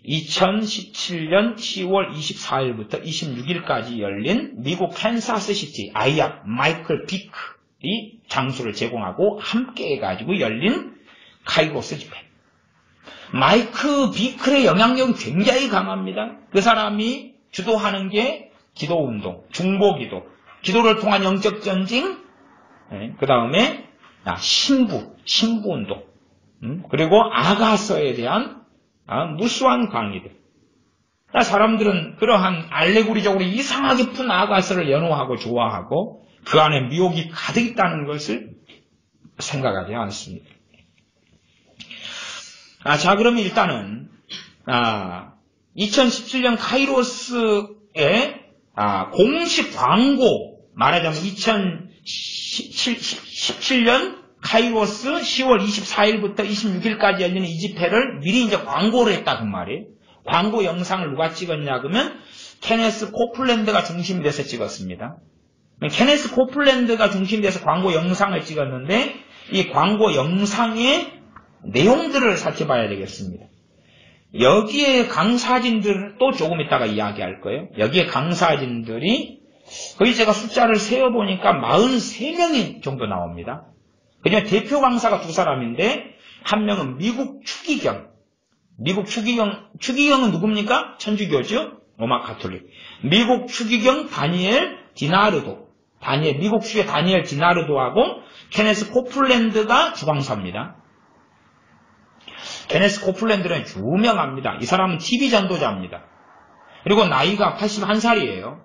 2017년 10월 24일부터 26일까지 열린 미국 캔사스시티 아이압 마이클 비클이 장소를 제공하고 함께 해가지고 열린 카이로스 집회. 마이클 비클의 영향력은 굉장히 강합니다. 그 사람이 주도하는 게 기도운동, 중보기도, 기도를 통한 영적 전쟁, 그 다음에 신부운동, 그리고 아가서에 대한 무수한 강의들. 사람들은 그러한 알레고리적으로 이상하게 푼 아가서를 연호하고 좋아하고 그 안에 미혹이 가득 있다는 것을 생각하지 않습니다. 자, 그러면 일단은 2017년 카이로스의 공식 광고, 말하자면 2017년 카이로스 10월 24일부터 26일까지 열리는 이 집회를 미리 이제 광고를 했다 그 말이에요. 광고 영상을 누가 찍었냐 그러면 케네스 코플랜드가 중심이 돼서 찍었습니다. 케네스 코플랜드가 중심이 돼서 광고 영상을 찍었는데 이 광고 영상의 내용들을 살펴봐야 되겠습니다. 여기에 강사진들 또 조금 있다가 이야기할 거예요. 여기에 강사진들이 거의 제가 숫자를 세어보니까 43명이 정도 나옵니다. 그냥 대표 강사가 두 사람인데 한 명은 미국 추기경. 추기경은 누굽니까? 천주교죠? 로마 가톨릭. 미국 추기경 다니엘 디나르도. 미국 추기의 다니엘 디나르도하고 케네스 코플랜드가 주강사입니다. 케네스 코플랜드는 유명합니다. 이 사람은 TV 전도자입니다. 그리고 나이가 81살이에요.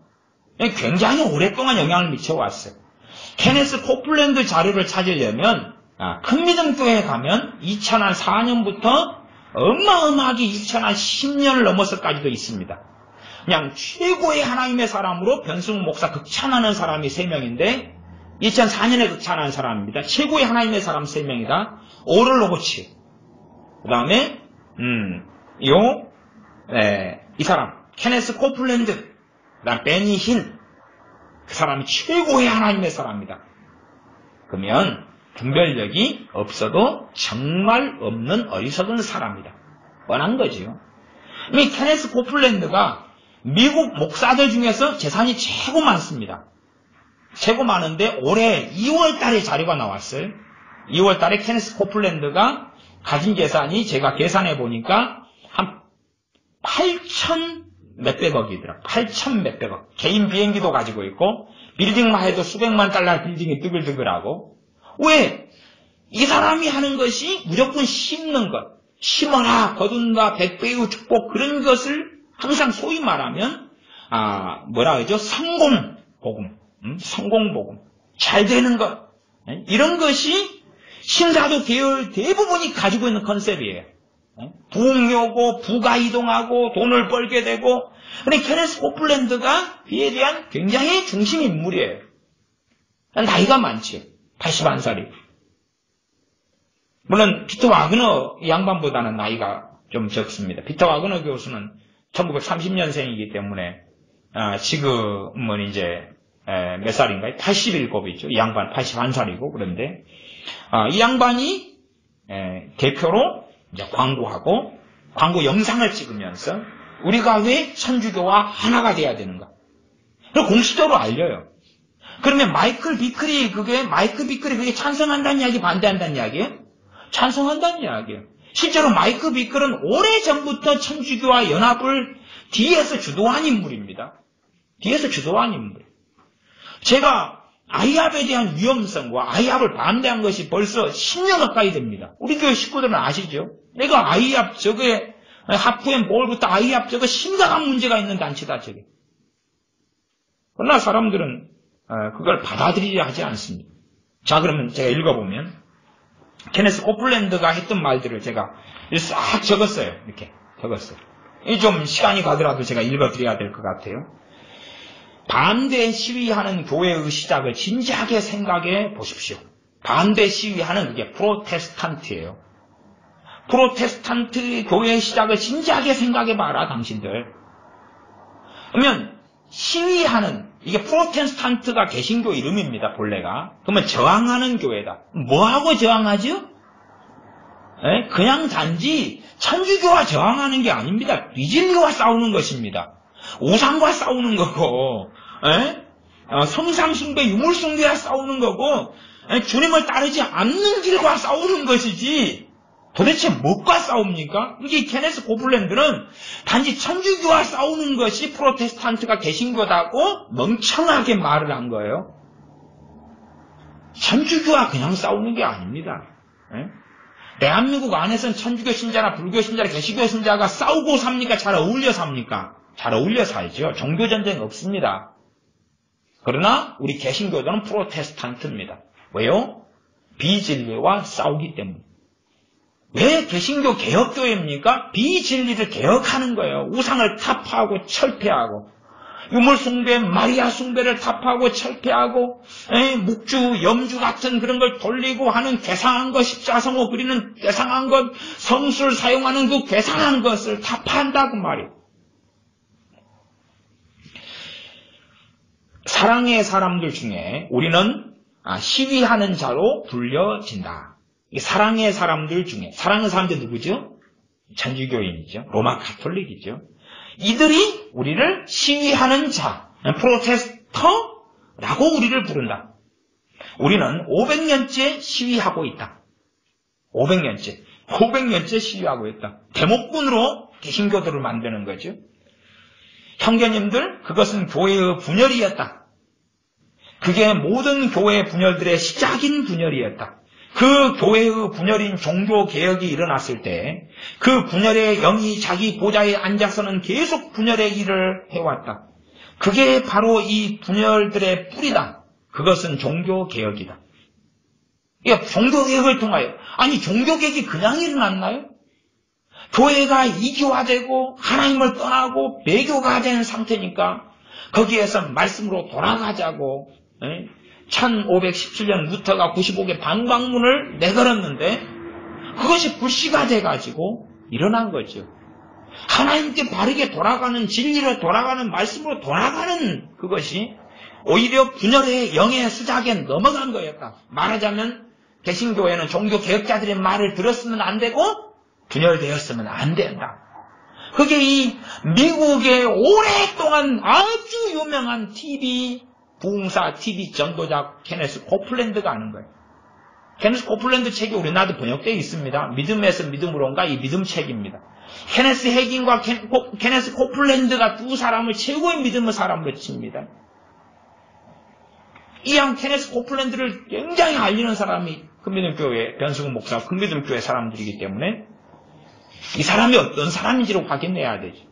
굉장히 오랫동안 영향을 미쳐왔어요. 케네스 코플랜드 자료를 찾으려면 큰 믿음 교회에 가면 2004년부터 어마어마하게 2010년을 넘어서까지도 있습니다. 그냥 최고의 하나님의 사람으로 변승 목사 극찬하는 사람이 3명인데 2004년에 극찬한 사람입니다. 최고의 하나님의 사람 3명이다. 오럴 로버츠. 그 다음에 이 사람 케네스 코플랜드, 그 다음 베니 힌. 그 사람이 최고의 하나님의 사람입니다. 그러면 분별력이 없어도 정말 없는 어리석은 사람이다. 뻔한 거지요. 이 케네스 코플랜드가 미국 목사들 중에서 재산이 최고 많습니다. 최고 많은데 올해 2월 달에 자료가 나왔어요. 2월 달에 케네스 코플랜드가 가진 재산이 제가 계산해 보니까 한 8천 몇백억이더라. 8천 몇백억. 개인 비행기도 가지고 있고 빌딩만 해도 수백만 달러 빌딩이 뜨글뜨글하고. 왜? 이 사람이 하는 것이 무조건 심는 것. 심어라, 거둔다, 백배의 축복 그런 것을 항상 소위 말하면 뭐라 그러죠? 성공복음. 성공복음. 잘 되는 것. 이런 것이 신사도 계열 대부분이 가지고 있는 컨셉이에요. 부흥이 부가 이동하고 돈을 벌게 되고. 근데 케네스 코플랜드가 그에 대한 굉장히 중심 인물이에요. 나이가 많죠. 81살이. 물론 피터 와그너 양반보다는 나이가 좀 적습니다. 피터 와그너 교수는 1930년생이기 때문에 지금은 이제 몇 살인가요? 87이죠. 이 양반 81살이고. 그런데 이 양반이 대표로 이제 광고하고 광고 영상을 찍으면서 우리가 왜 천주교와 하나가 돼야 되는가? 그리고 공식적으로 알려요. 그러면 마이클 비클이 그게 찬성한다는 이야기, 반대한다는 이야기예요? 찬성한다는 이야기예요. 실제로 마이클 비클은 오래전부터 천주교와 연합을 뒤에서 주도한 인물입니다. 뒤에서 주도한 인물. 제가 아이압에 대한 위험성과 아이압을 반대한 것이 벌써 10년 가까이 됩니다. 우리 교회 식구들은 아시죠? 내가 아이압 저게 하프앤 볼부터 아이압 저거 심각한 문제가 있는 단체다 저게. 그러나 사람들은 그걸 받아들이려 하지 않습니다. 자, 그러면 제가 읽어보면 케네스 코플랜드가 했던 말들을 제가 싹 적었어요. 이렇게 적었어요. 좀 시간이 가더라도 제가 읽어드려야 될 것 같아요. 반대 시위하는 교회의 시작을 진지하게 생각해 보십시오. 반대 시위하는 그게 프로테스탄트예요. 프로테스탄트 교회의 시작을 진지하게 생각해 봐라, 당신들. 그러면 시위하는, 이게 프로테스탄트가 개신교 이름입니다, 본래가. 그러면 저항하는 교회다. 뭐하고 저항하죠? 그냥 단지 천주교와 저항하는 게 아닙니다. 비진리와 싸우는 것입니다. 우상과 싸우는 거고, 성상숭배, 유물숭배와 싸우는 거고, 주님을 따르지 않는 길과 싸우는 것이지, 도대체 무엇과 싸웁니까? 이게 케네스 코플랜드는 단지 천주교와 싸우는 것이 프로테스탄트가 개신교다고 멍청하게 말을 한 거예요. 천주교와 그냥 싸우는 게 아닙니다. 대한민국 안에서는 천주교 신자나 불교 신자나 개신교 신자가 싸우고 삽니까? 잘 어울려 삽니까? 잘 어울려 살죠. 종교전쟁 없습니다. 그러나 우리 개신교도는 프로테스탄트입니다. 왜요? 비진리와 싸우기 때문에. 왜 개신교 개혁교회입니까? 비진리를 개혁하는 거예요. 우상을 타파하고 철폐하고, 유물숭배, 마리아 숭배를 타파하고 철폐하고, 묵주, 염주 같은 그런 걸 돌리고 하는 괴상한 것, 십자성호 그리는 괴상한 것, 성술 사용하는 그 괴상한 것을 타파한다고 말이에요. 사랑의 사람들 중에 우리는 시위하는 자로 불려진다. 사랑의 사람들 중에, 사랑의 사람들 누구죠? 천주교인이죠. 로마 가톨릭이죠. 이들이 우리를 시위하는 자, 프로테스터라고 우리를 부른다. 우리는 500년째 시위하고 있다. 500년째 시위하고 있다. 대목군으로 개신교도를 만드는 거죠. 형제님들, 그것은 교회의 분열이었다. 그게 모든 교회 분열들의 시작인 분열이었다. 그 교회의 분열인 종교개혁이 일어났을 때 그 분열의 영이 자기 보좌에 앉아서는 계속 분열의 일을 해왔다. 그게 바로 이 분열들의 뿌리다. 그것은 종교개혁이다. 종교개혁을 통하여, 아니 종교개혁이 그냥 일어났나요? 교회가 이교화되고 하나님을 떠나고 배교가 된 상태니까 거기에서 말씀으로 돌아가자고 1517년 루터가 95개 방방문을 내걸었는데 그것이 불씨가 돼가지고 일어난 거죠. 하나님께 바르게 돌아가는, 진리로 돌아가는, 말씀으로 돌아가는 그것이 오히려 분열의 영의 수작에 넘어간 거였다. 말하자면 개신교회는 종교개혁자들의 말을 들었으면 안 되고 분열되었으면 안 된다. 그게 이 미국의 오랫동안 아주 유명한 부흥사 TV 전도자 케네스 코플랜드가 하는 거예요. 케네스 코플랜드 책이 우리나라도 번역되어 있습니다. 믿음에서 믿음으로인가 이 믿음 책입니다. 케네스 해긴과 케네스 코플랜드가 두 사람을 최고의 믿음의 사람으로 칩니다. 이양 케네스 코플랜드를 굉장히 알리는 사람이 큰믿음교회 변승훈 목사 큰믿음교회 사람들이기 때문에 이 사람이 어떤 사람인지를 확인해야 되죠.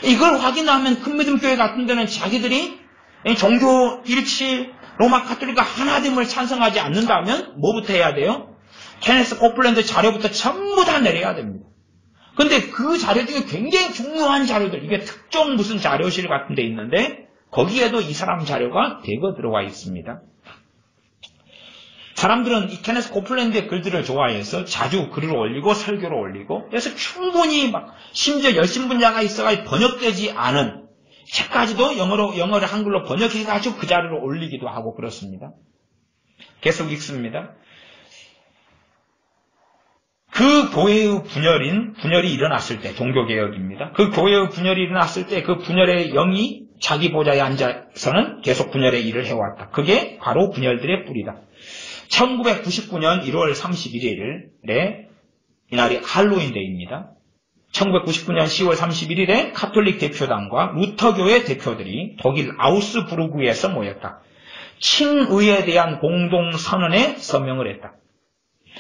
이걸 확인하면 큰믿음교회 같은 데는 자기들이 종교 일치, 로마 가톨릭과 하나됨을 찬성하지 않는다면 뭐부터 해야 돼요? 케네스 코플랜드 자료부터 전부 다 내려야 됩니다. 근데 그 자료 중에 굉장히 중요한 자료들, 이게 특정 무슨 자료실 같은 데 있는데 거기에도 이 사람 자료가 대거 들어와 있습니다. 사람들은 이 케네스 코플랜드의 글들을 좋아해서 자주 글을 올리고 설교를 올리고, 그래서 충분히 심지어 열심분자가 있어가지고 번역되지 않은 책까지도 영어를 한글로 번역해가지고 그 자료를 올리기도 하고 그렇습니다. 계속 읽습니다. 그 교회의 분열이 일어났을 때, 종교개혁입니다. 그 교회의 분열이 일어났을 때 그 분열의 영이 자기 보좌에 앉아서는 계속 분열의 일을 해왔다. 그게 바로 분열들의 뿌리다. 1999년 1월 31일에 이날이 할로윈 데이입니다. 1999년 10월 31일에 가톨릭 대표단과 루터교회 대표들이 독일 아우스부르크에서 모였다. 칭의에 대한 공동선언에 서명을 했다.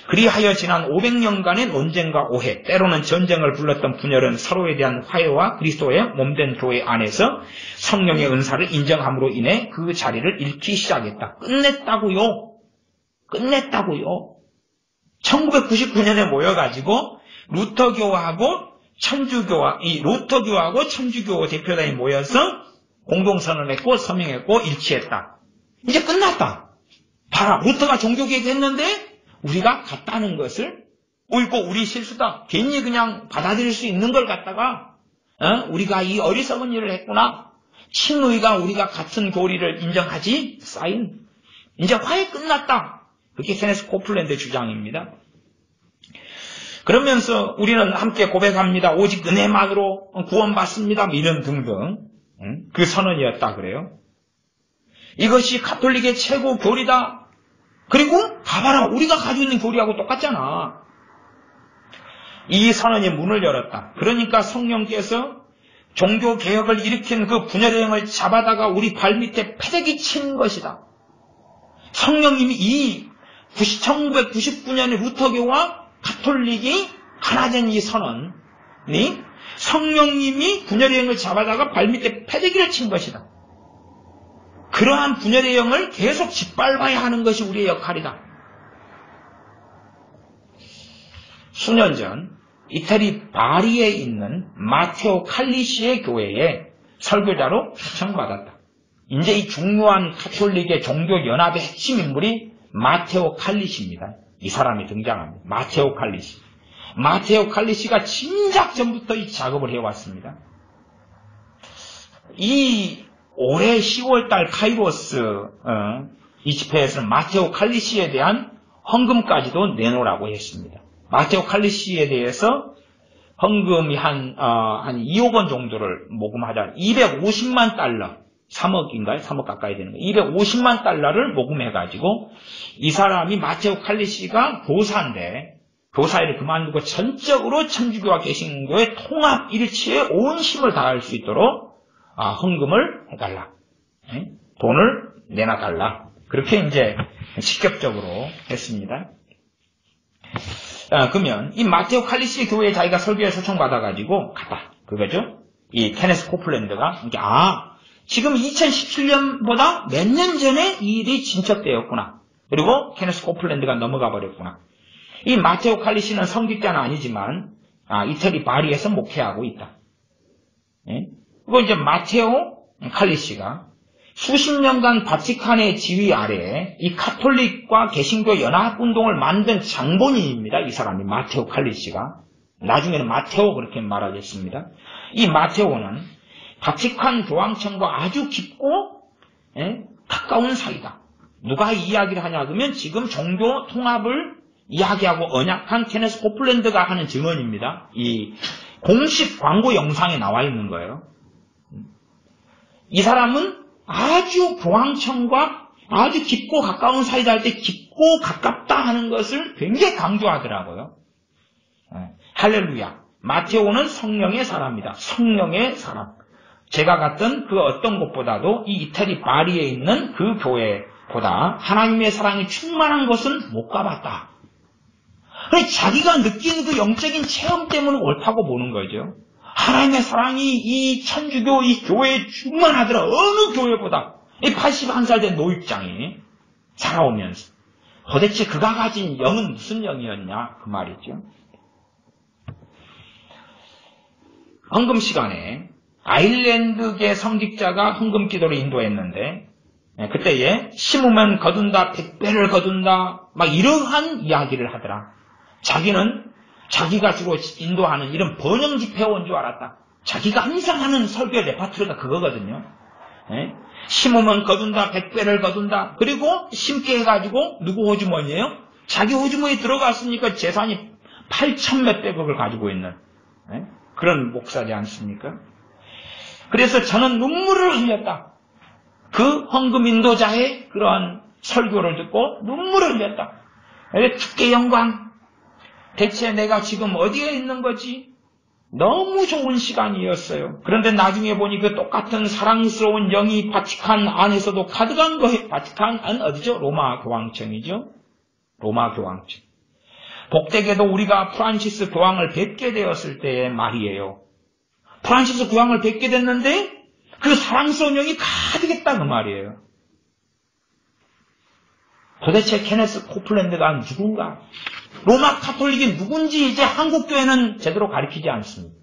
그리하여 지난 500년간의 논쟁과 오해, 때로는 전쟁을 불렀던 분열은 서로에 대한 화해와 그리스도의 몸된 교회 안에서 성령의 은사를 인정함으로 인해 그 자리를 잃기 시작했다. 끝냈다고요. 1999년에 모여가지고 루터교하고 천주교 대표단이 모여서 공동선언했고 서명했고 일치했다. 이제 끝났다. 봐라, 루터가 종교개혁했는데 우리가 같다는 것을, 이거 우리 실수다. 괜히 그냥 받아들일 수 있는 걸 갖다가 우리가 이 어리석은 일을 했구나. 칭의가 우리가 같은 교리를 인정하지? 사인. 이제 화해 끝났다. 그게 케네스 코플랜드 주장입니다. 그러면서 우리는 함께 고백합니다. 오직 은혜만으로 구원받습니다. 이런 등등 그 선언이었다 그래요. 이것이 가톨릭의 최고 교리다. 그리고 봐봐라, 우리가 가지고 있는 교리하고 똑같잖아. 이 선언이 문을 열었다. 그러니까 성령께서 종교개혁을 일으킨 그 분열의 을 잡아다가 우리 발밑에 패대기 친 것이다. 성령님이 이 1999년의 루터교와 가톨릭이 하나 된 이 선언이 성령님이 분열의 영을 잡아다가 발밑에 패대기를 친 것이다. 그러한 분열의 영을 계속 짓밟아야 하는 것이 우리의 역할이다. 수년 전 이태리 바리에 있는 마테오 칼리시의 교회에 설교자로 초청받았다. 이제 이 중요한 가톨릭의 종교연합의 핵심 인물이 마테오 칼리시입니다. 이 사람이 등장합니다. 마테오 칼리시. 마테오 칼리시가 진작 전부터 이 작업을 해왔습니다. 이 올해 10월달 카이로스 이 집회에서는 마테오 칼리시에 대한 헌금까지도 내놓으라고 했습니다. 마테오 칼리시에 대해서 헌금이 한 2억 원 정도를 모금하자. 250만 달러, 3억인가요? 3억 가까이 되는 거예요. 250만 달러를 모금해가지고 이 사람이 마테오 칼리시가 교사인데 교사일을 그만두고 전적으로 천주교와 개신교의 통합 일치에 온 힘을 다할 수 있도록 헌금을 해달라. 돈을 내놔달라. 그렇게 이제 직접적으로 했습니다. 그러면 이 마테오 칼리시 교회에 자기가 설교에 초청받아가지고 갔다. 그거죠? 이 케네스 코플랜드가 지금 2017년보다 몇 년 전에 이 일이 진척되었구나. 그리고 케네스 코플랜드가 넘어가 버렸구나. 이 마테오 칼리시는 성직자는 아니지만 이태리 바리에서 목회하고 있다. 그리고 이제 마테오 칼리시가 수십 년간 바티칸의 지휘 아래에 이 가톨릭과 개신교 연합운동을 만든 장본인입니다. 이 사람이 마테오 칼리시가. 나중에는 마테오 그렇게 말하겠습니다. 이 마테오는 바티칸 교황청과 아주 깊고 가까운 사이다. 누가 이야기를 하냐 그러면 지금 종교 통합을 이야기하고 언약한 케네스 코플랜드가 하는 증언입니다. 이 공식 광고 영상에 나와 있는 거예요. 이 사람은 아주 교황청과 아주 깊고 가까운 사이다 할 때 깊고 가깝다 하는 것을 굉장히 강조하더라고요. 할렐루야. 마테오는 성령의 사람이다. 성령의 사람. 제가 갔던 그 어떤 곳보다도 이 이태리 바리에 있는 그 교회보다 하나님의 사랑이 충만한 곳은 못 가봤다. 자기가 느끼는 그 영적인 체험 때문에 옳다고 보는 거죠. 하나님의 사랑이 이 천주교 이 교회에 충만하더라. 어느 교회보다. 이 81살 된 노입장이 살아오면서 도대체 그가 가진 영은 무슨 영이었냐 그 말이죠. 헌금 시간에 아일랜드계 성직자가 헌금 기도를 인도했는데 그때에 심으면 거둔다, 100배를 거둔다 막 이러한 이야기를 하더라. 자기는 자기가 주로 인도하는 이런 번영 집회에 온 줄 알았다. 자기가 항상 하는 설교 레파토리가 그거거든요. 심으면 거둔다, 100배를 거둔다. 그리고 심게 해가지고 누구 호주머니예요? 자기 호주머니에 들어갔으니까 재산이 8천 몇백억을 가지고 있는 그런 목사지 않습니까? 그래서 저는 눈물을 흘렸다. 그 헌금 인도자의 그러한 설교를 듣고 눈물을 흘렸다. 주께 영광. 대체 내가 지금 어디에 있는 거지? 너무 좋은 시간이었어요. 그런데 나중에 보니 그 똑같은 사랑스러운 영이 바티칸 안에서도 가득한 거예요. 바티칸은 어디죠? 로마 교황청이죠. 로마 교황청. 복되게도 우리가 프란시스 교황을 뵙게 되었을 때의 말이에요. 프란시스 교황을 뵙게 됐는데 그 사랑스러운 영이 가득했다 그 말이에요. 도대체 케네스 코플랜드가 누군가? 로마 가톨릭이 누군지 이제 한국교회는 제대로 가르치지 않습니다.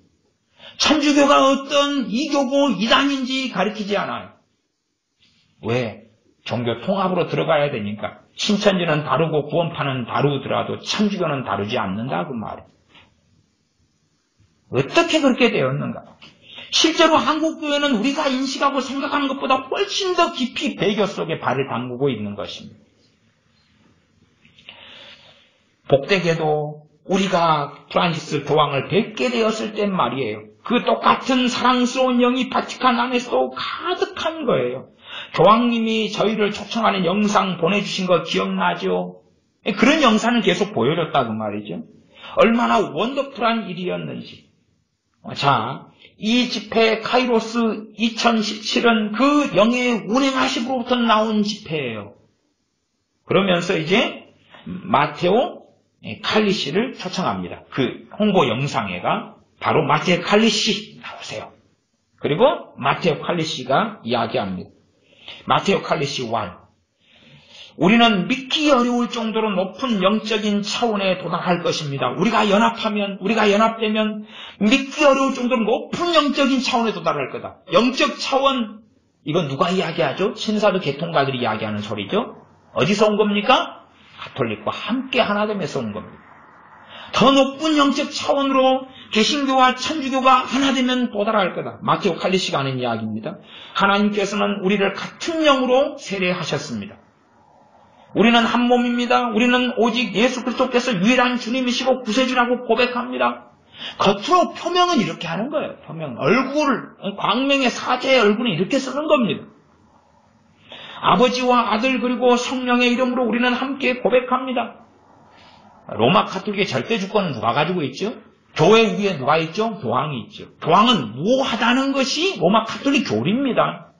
천주교가 어떤 이교고 이단인지 가르치지 않아요. 왜? 종교 통합으로 들어가야 되니까. 신천지는 다르고 구원파는 다르더라도 천주교는 다르지 않는다 그 말이에요. 어떻게 그렇게 되었는가? 실제로 한국교회는 우리가 인식하고 생각하는 것보다 훨씬 더 깊이 배교 속에 발을 담그고 있는 것입니다. 복되게도 우리가 프란시스 교황을 뵙게 되었을 땐 말이에요. 그 똑같은 사랑스러운 영이 바티칸 안에서도 가득한 거예요. 교황님이 저희를 초청하는 영상 보내주신 거 기억나죠? 그런 영상을 계속 보여줬다고 말이죠. 얼마나 원더풀한 일이었는지. 자, 이 집회 카이로스 2017은 그 영의 운행하심으로부터 나온 집회예요. 그러면서 이제 마테오 칼리시를 초청합니다. 그 홍보 영상회가 바로 마테오 칼리시 나오세요. 그리고 마테오 칼리시가 이야기합니다. 마테오 칼리시 1. 우리는 믿기 어려울 정도로 높은 영적인 차원에 도달할 것입니다. 우리가 연합되면 믿기 어려울 정도로 높은 영적인 차원에 도달할 거다. 영적 차원, 이건 누가 이야기하죠? 신사도 개통가들이 이야기하는 소리죠. 어디서 온 겁니까? 가톨릭과 함께 하나됨에서 온 겁니다. 더 높은 영적 차원으로 개신교와 천주교가 하나되면 도달할 거다. 마테오 칼리시가 하는 이야기입니다. 하나님께서는 우리를 같은 영으로 세례하셨습니다. 우리는 한 몸입니다. 우리는 오직 예수 그리스도께서 유일한 주님이시고 구세주라고 고백합니다. 겉으로 표명은 이렇게 하는 거예요. 표명. 광명의 사제의 얼굴은 이렇게 쓰는 겁니다. 아버지와 아들 그리고 성령의 이름으로 우리는 함께 고백합니다. 로마 가톨릭의 절대 주권은 누가 가지고 있죠? 교회 위에 누가 있죠? 교황이 있죠. 교황은 무하다는 것이 로마 가톨릭 교리입니다.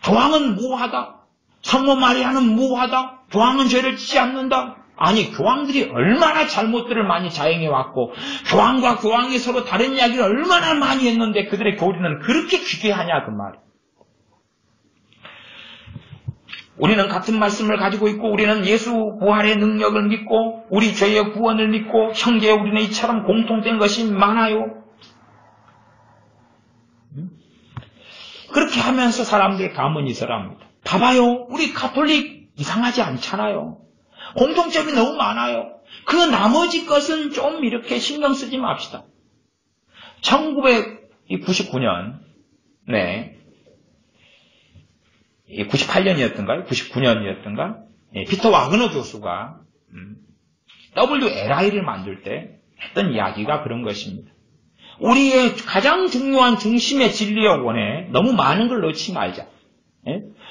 교황은 무하다. 성모 마리아는 무하다. 교황은 죄를 짓지 않는다. 아니, 교황들이 얼마나 잘못들을 많이 자행해왔고 교황과 교황이 서로 다른 이야기를 얼마나 많이 했는데 그들의 교리는 그렇게 귀괴하냐 그 말이에요. 우리는 같은 말씀을 가지고 있고 우리는 예수 부활의 능력을 믿고 우리 죄의 구원을 믿고 형제 우리는 이처럼 공통된 것이 많아요. 그렇게 하면서 사람들 가문이설합니다. 봐봐요. 우리 가톨릭 이상하지 않잖아요. 공통점이 너무 많아요. 그 나머지 것은 좀 이렇게 신경 쓰지 맙시다. 1999년 98년이었던가요? 99년이었던가? 피터 와그너 교수가 WLI를 만들 때 했던 이야기가 그런 것입니다. 우리의 가장 중요한 중심의 진리의 원에 너무 많은 걸 넣지 말자.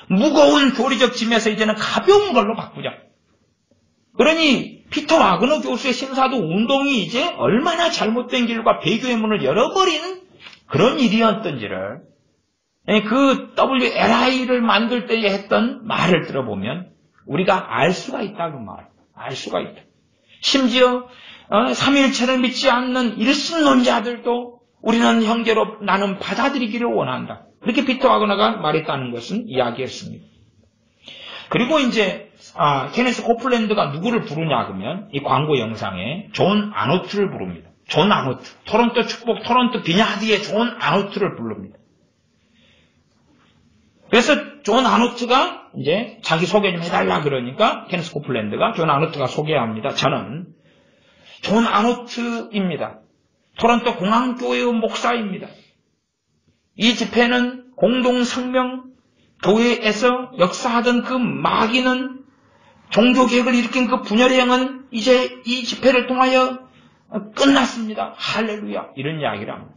무거운 교리적 짐에서 이제는 가벼운 걸로 바꾸자. 그러니 피터 와그너 교수의 신사도 운동이 이제 얼마나 잘못된 길과 배교의 문을 열어버리는 그런 일이었던지를 그 WLI를 만들 때 했던 말을 들어보면 우리가 알 수가 있다 그 말. 알 수가 있다. 심지어 삼위일체를 믿지 않는 일신론자들도 우리는 형제로 나는 받아들이기를 원한다. 그렇게 피터 와그너가 말했다는 것은 이야기했습니다. 그리고 이제 케네스 코플랜드가 누구를 부르냐 그러면 이 광고 영상에 존 아노트를 부릅니다. 존 아노트. 토론토 축복 토론토 비냐드의 존 아노트를 부릅니다. 그래서 존 아노트가 이제 자기 소개 좀 해달라 그러니까 케네스 코플랜드가 존 아노트가 소개합니다. 저는 존 아노트입니다. 토론토 공항교회의 목사입니다. 이 집회는 공동성명 교회에서 역사하던 그 마귀는 종교개혁을 일으킨 그 분열의 영은 이제 이 집회를 통하여 끝났습니다. 할렐루야. 이런 이야기를 합니다.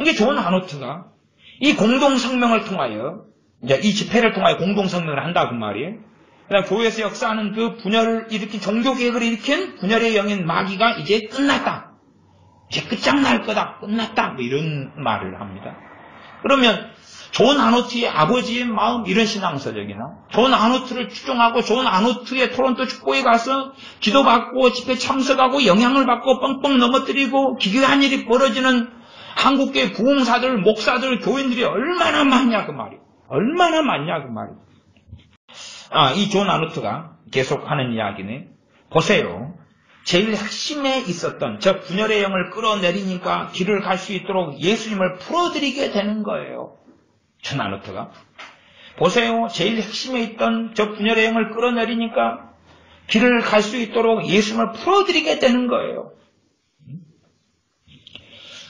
이게 존 아노트가 이 공동성명을 통하여 이제 이 집회를 통하여 공동성명을 한다고 말이에요. 그다음 교회에서 역사하는 그 분열을 일으킨 종교개혁을 일으킨 분열의 영인 마귀가 이제 끝났다. 이제 끝장날 거다. 끝났다. 뭐 이런 말을 합니다. 그러면 존 아노트의 아버지의 마음 이런 신앙서적이나 존 아노트를 추종하고 존 아노트의 토론토 축복에 가서 기도받고 집회 참석하고 영향을 받고 뻥뻥 넘어뜨리고 기괴한 일이 벌어지는 한국교회 부흥사들, 목사들, 교인들이 얼마나 많냐 그 말이에요. 얼마나 많냐 그 말이에요. 이 존 아노트가 계속하는 이야기는 보세요. 제일 핵심에 있었던 저 분열의 영을 끌어내리니까 길을 갈 수 있도록 예수님을 풀어드리게 되는 거예요. 존 아노트가. 보세요. 제일 핵심에 있던 저 분열의 영을 끌어내리니까 길을 갈 수 있도록 예수님을 풀어드리게 되는 거예요.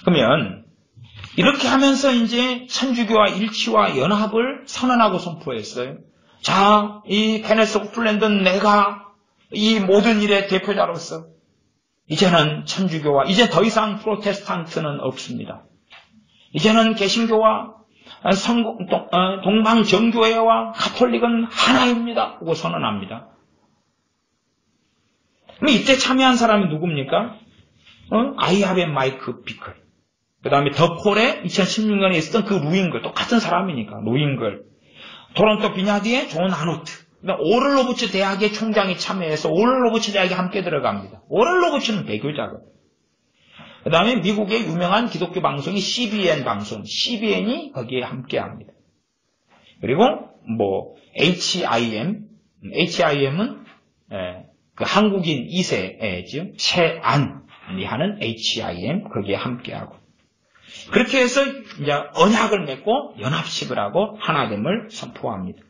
그러면 이렇게 하면서 이제 천주교와 일치와 연합을 선언하고 선포했어요. 자, 이 케네스 코플랜드는 내가 이 모든 일의 대표자로서 이제는 천주교와 이제 더 이상 프로테스탄트는 없습니다. 이제는 개신교와 동방정교회와 가톨릭은 하나입니다 하고 선언합니다. 그럼 이때 참여한 사람이 누굽니까? 아이하베 마이크 비클. 그 다음에 더 폴에 2016년에 있었던 그 루잉글, 똑같은 사람이니까, 루잉글. 토론토 비냐디의 존 아노트. 오를로부츠 대학의 총장이 참여해서 오를로부츠 대학에 함께 들어갑니다. 오를로부츠는 배교자거든요. 그 다음에 미국의 유명한 기독교 방송이 CBN 방송, CBN이 거기에 함께 합니다. 그리고 HIM은 그 한국인 2세죠. 최안이 하는 HIM, 거기에 함께하고. 그렇게 해서 이제 언약을 맺고 연합식을 하고 하나됨을 선포합니다.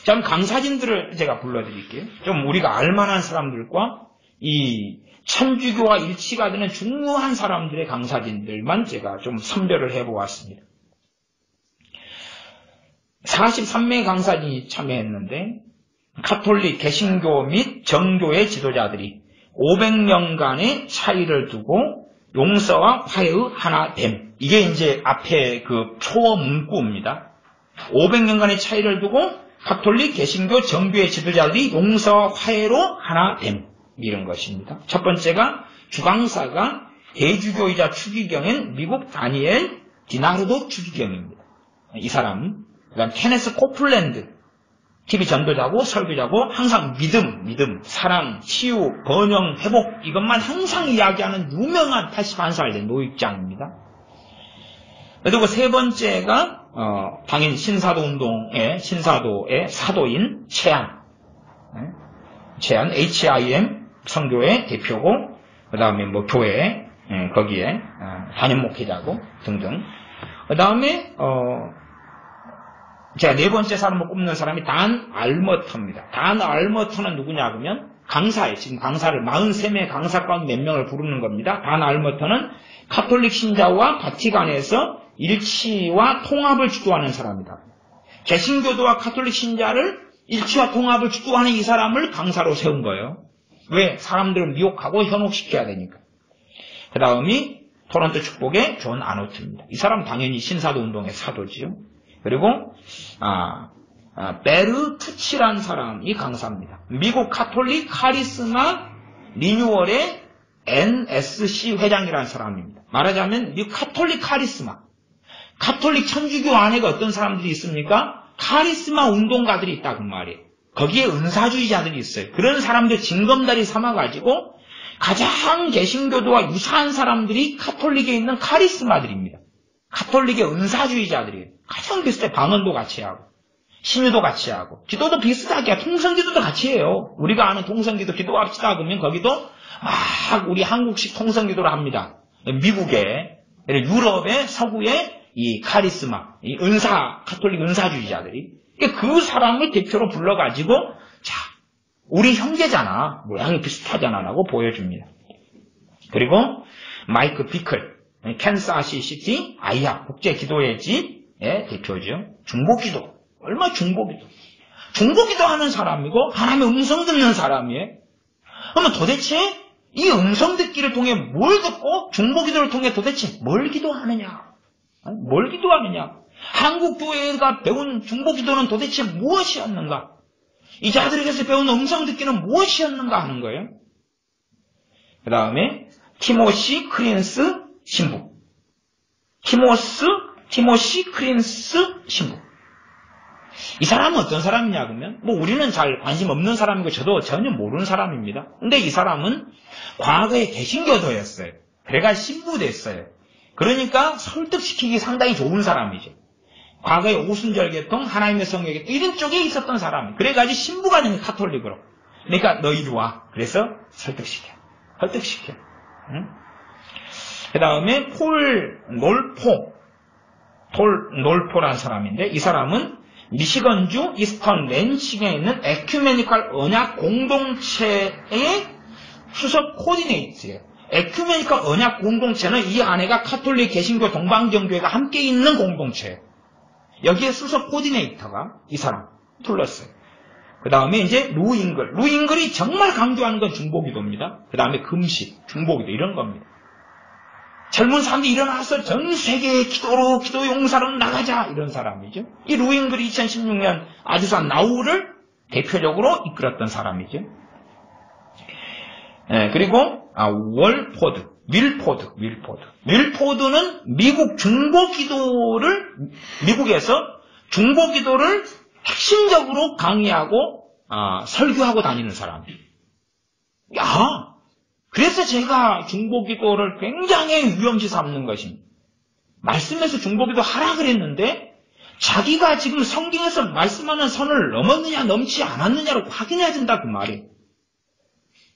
자, 그럼 강사진들을 제가 불러드릴게요. 좀 우리가 알만한 사람들과 이 천주교와 일치가 되는 중요한 사람들의 강사진들만 제가 좀 선별을 해보았습니다. 43명의 강사진이 참여했는데 가톨릭, 개신교 및 정교의 지도자들이 500년간의 차이를 두고 용서와 화해의 하나됨. 이게 이제 앞에 그 초어 문구입니다. 500년간의 차이를 두고 가톨릭, 개신교, 정교의 지도자들이 용서와 화해로 하나됨. 이런 것입니다. 첫 번째가 주강사가 대주교이자 추기경인 미국 다니엘 디나르도 추기경입니다. 이 사람. 그다음 케네스 코플랜드. TV 전도자고 설교자고 항상 믿음, 사랑, 치유, 번영, 회복 이것만 항상 이야기하는 유명한 81살 된 노익장입니다. 그리고 세 번째가 당연히 신사도의 사도인 채안 HIM 성교회 대표고 그 다음에 교회 거기에 단임 목회자고 등등. 그 다음에 제가 네 번째 사람을 꼽는 사람이 단 알머터입니다. 단 알머터는 누구냐 그러면 강사예요. 지금 강사를 43명의 강사 가운데 몇 명을 부르는 겁니다. 단 알머터는 가톨릭 신자와 바티칸에서 일치와 통합을 주도하는 사람이다. 개신교도와 가톨릭 신자를 일치와 통합을 주도하는 이 사람을 강사로 세운 거예요. 왜? 사람들을 미혹하고 현혹시켜야 되니까. 그 다음이 토론토 축복의 존 아노트입니다. 이 사람 당연히 신사도 운동의 사도지요. 그리고 베르투치란 사람이 강사입니다. 미국 가톨릭 카리스마 리뉴얼의 NSC 회장이라는 사람입니다. 말하자면 미국 가톨릭 카리스마, 가톨릭 천주교 안에 어떤 사람들이 있습니까? 카리스마 운동가들이 있다 그 말이에요. 거기에 은사주의자들이 있어요. 그런 사람들 징검다리 삼아가지고 가장 개신교도와 유사한 사람들이 가톨릭에 있는 카리스마들입니다. 가톨릭의 은사주의자들이에요. 가장 비슷해. 방언도 같이 하고 신유도 같이 하고 기도도 비슷하게 통성기도도 같이 해요. 우리가 아는 통성기도 기도합시다 그러면 거기도 막 우리 한국식 통성기도를 합니다. 미국의 유럽의 서구의 이 카리스마 이 가톨릭 은사주의자들이 그 사람을 대표로 불러가지고 자 우리 형제잖아 모양이 비슷하잖아 라고 보여줍니다. 그리고 마이크 비클 캔사시 시티 아이야 국제기도의 집의 대표죠. 중보기도. 얼마 중보기도. 중보기도 하는 사람이고 하나님의 음성 듣는 사람이에요. 그러면 도대체 이 음성 듣기를 통해 뭘 듣고 중보기도를 통해 도대체 뭘 기도하느냐. 뭘 기도하느냐. 한국교회가 배운 중보기도는 도대체 무엇이었는가. 이 자들에게서 배운 음성 듣기는 무엇이었는가 하는 거예요. 그 다음에 티모시 크린스 신부. 티모시 크린스 신부. 이 사람은 어떤 사람이냐 그러면 우리는 잘 관심 없는 사람이고 저도 전혀 모르는 사람입니다. 근데 이 사람은 과거에 개신교도였어요. 그래가 신부 됐어요. 그러니까 설득시키기 상당히 좋은 사람이죠. 과거에 오순절계통, 하나님의 성경계통 이런 쪽에 있었던 사람. 그래가지고 신부가 된 가톨릭으로. 그러니까 너 이리 와. 그래서 설득시켜. 응? 그 다음에 폴 놀포라는 사람인데 이 사람은 미시건주 이스턴 랜싱에 있는 에큐메니컬 언약 공동체의 수석 코디네이터예요. 에큐메니컬 언약 공동체는 이 안에가 가톨릭, 개신교, 동방정교회가 함께 있는 공동체예요. 여기에 수석 코디네이터가 이 사람 불렀어요. 그 다음에 이제 루잉글. 루잉글이 정말 강조하는 건 중보기도입니다. 그 다음에 금식, 중보기도 이런 겁니다. 젊은 사람들이 일어나서 전 세계의 기도로, 기도 용사로 나가자 이런 사람이죠. 이 루잉글이 2016년 아주산 나우를 대표적으로 이끌었던 사람이죠. 그리고 윌포드는 미국에서 중보기도를 핵심적으로 강의하고 설교하고 다니는 사람. 그래서 제가 중보기도를 굉장히 위험시 삼는 것입니다. 말씀에서 중보기도 하라 그랬는데 자기가 지금 성경에서 말씀하는 선을 넘었느냐 넘지 않았느냐를 확인해야 된다 그 말이에요.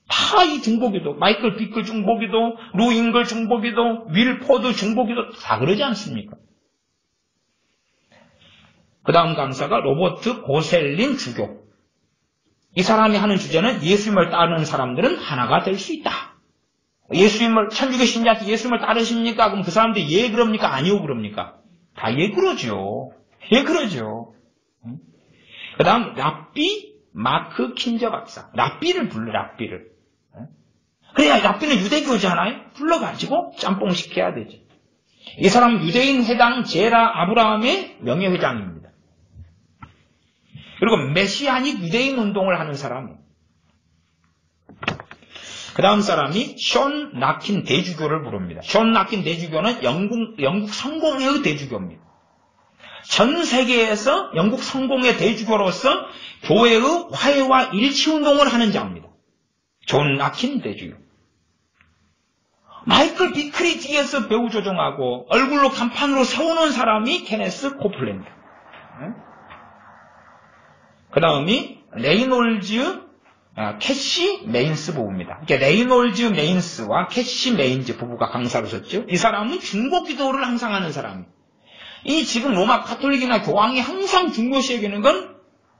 다 이 중보기도, 마이클 비클 중보기도, 루잉글 중보기도, 윌포드 중보기도 다 그러지 않습니까? 그 다음 강사가 로버트 고셀린 주교. 이 사람이 하는 주제는 예수님을 따르는 사람들은 하나가 될 수 있다. 천주교 신자한테 예수님을 따르십니까? 그럼 그 사람들이 예 그럽니까? 아니요 그럽니까? 다 예 그러죠. 예 그러죠. 그 다음 랍비 마크 킨저 박사. 랍비를 불러, 랍비를. 그래야 랍비는 유대교잖아요. 불러가지고 짬뽕 시켜야 되죠. 이 사람은 유대인 회당 제라 아브라함의 명예회장입니다. 그리고 메시아닉 유대인 운동을 하는 사람이에요. 그 다음 사람이 숀 나킨 대주교를 부릅니다. 숀 나킨 대주교는 영국 성공회의 대주교입니다. 전 세계에서 영국 성공회 대주교로서 교회의 화해와 일치운동을 하는 자입니다. 존 나킨 대주교. 마이클 비클이 뒤에서 배우 조종하고 얼굴로 간판으로 세우는 사람이 케네스 코플랜드. 그 다음이 레이놀즈 캐시 메인스 부부입니다. 그러니까 레이놀즈 메인스와 캐시 메인즈 부부가 강사로 섰죠. 이 사람은 중보기도를 항상 하는 사람이에요. 이 지금 로마 가톨릭이나 교황이 항상 중요시 여기는 건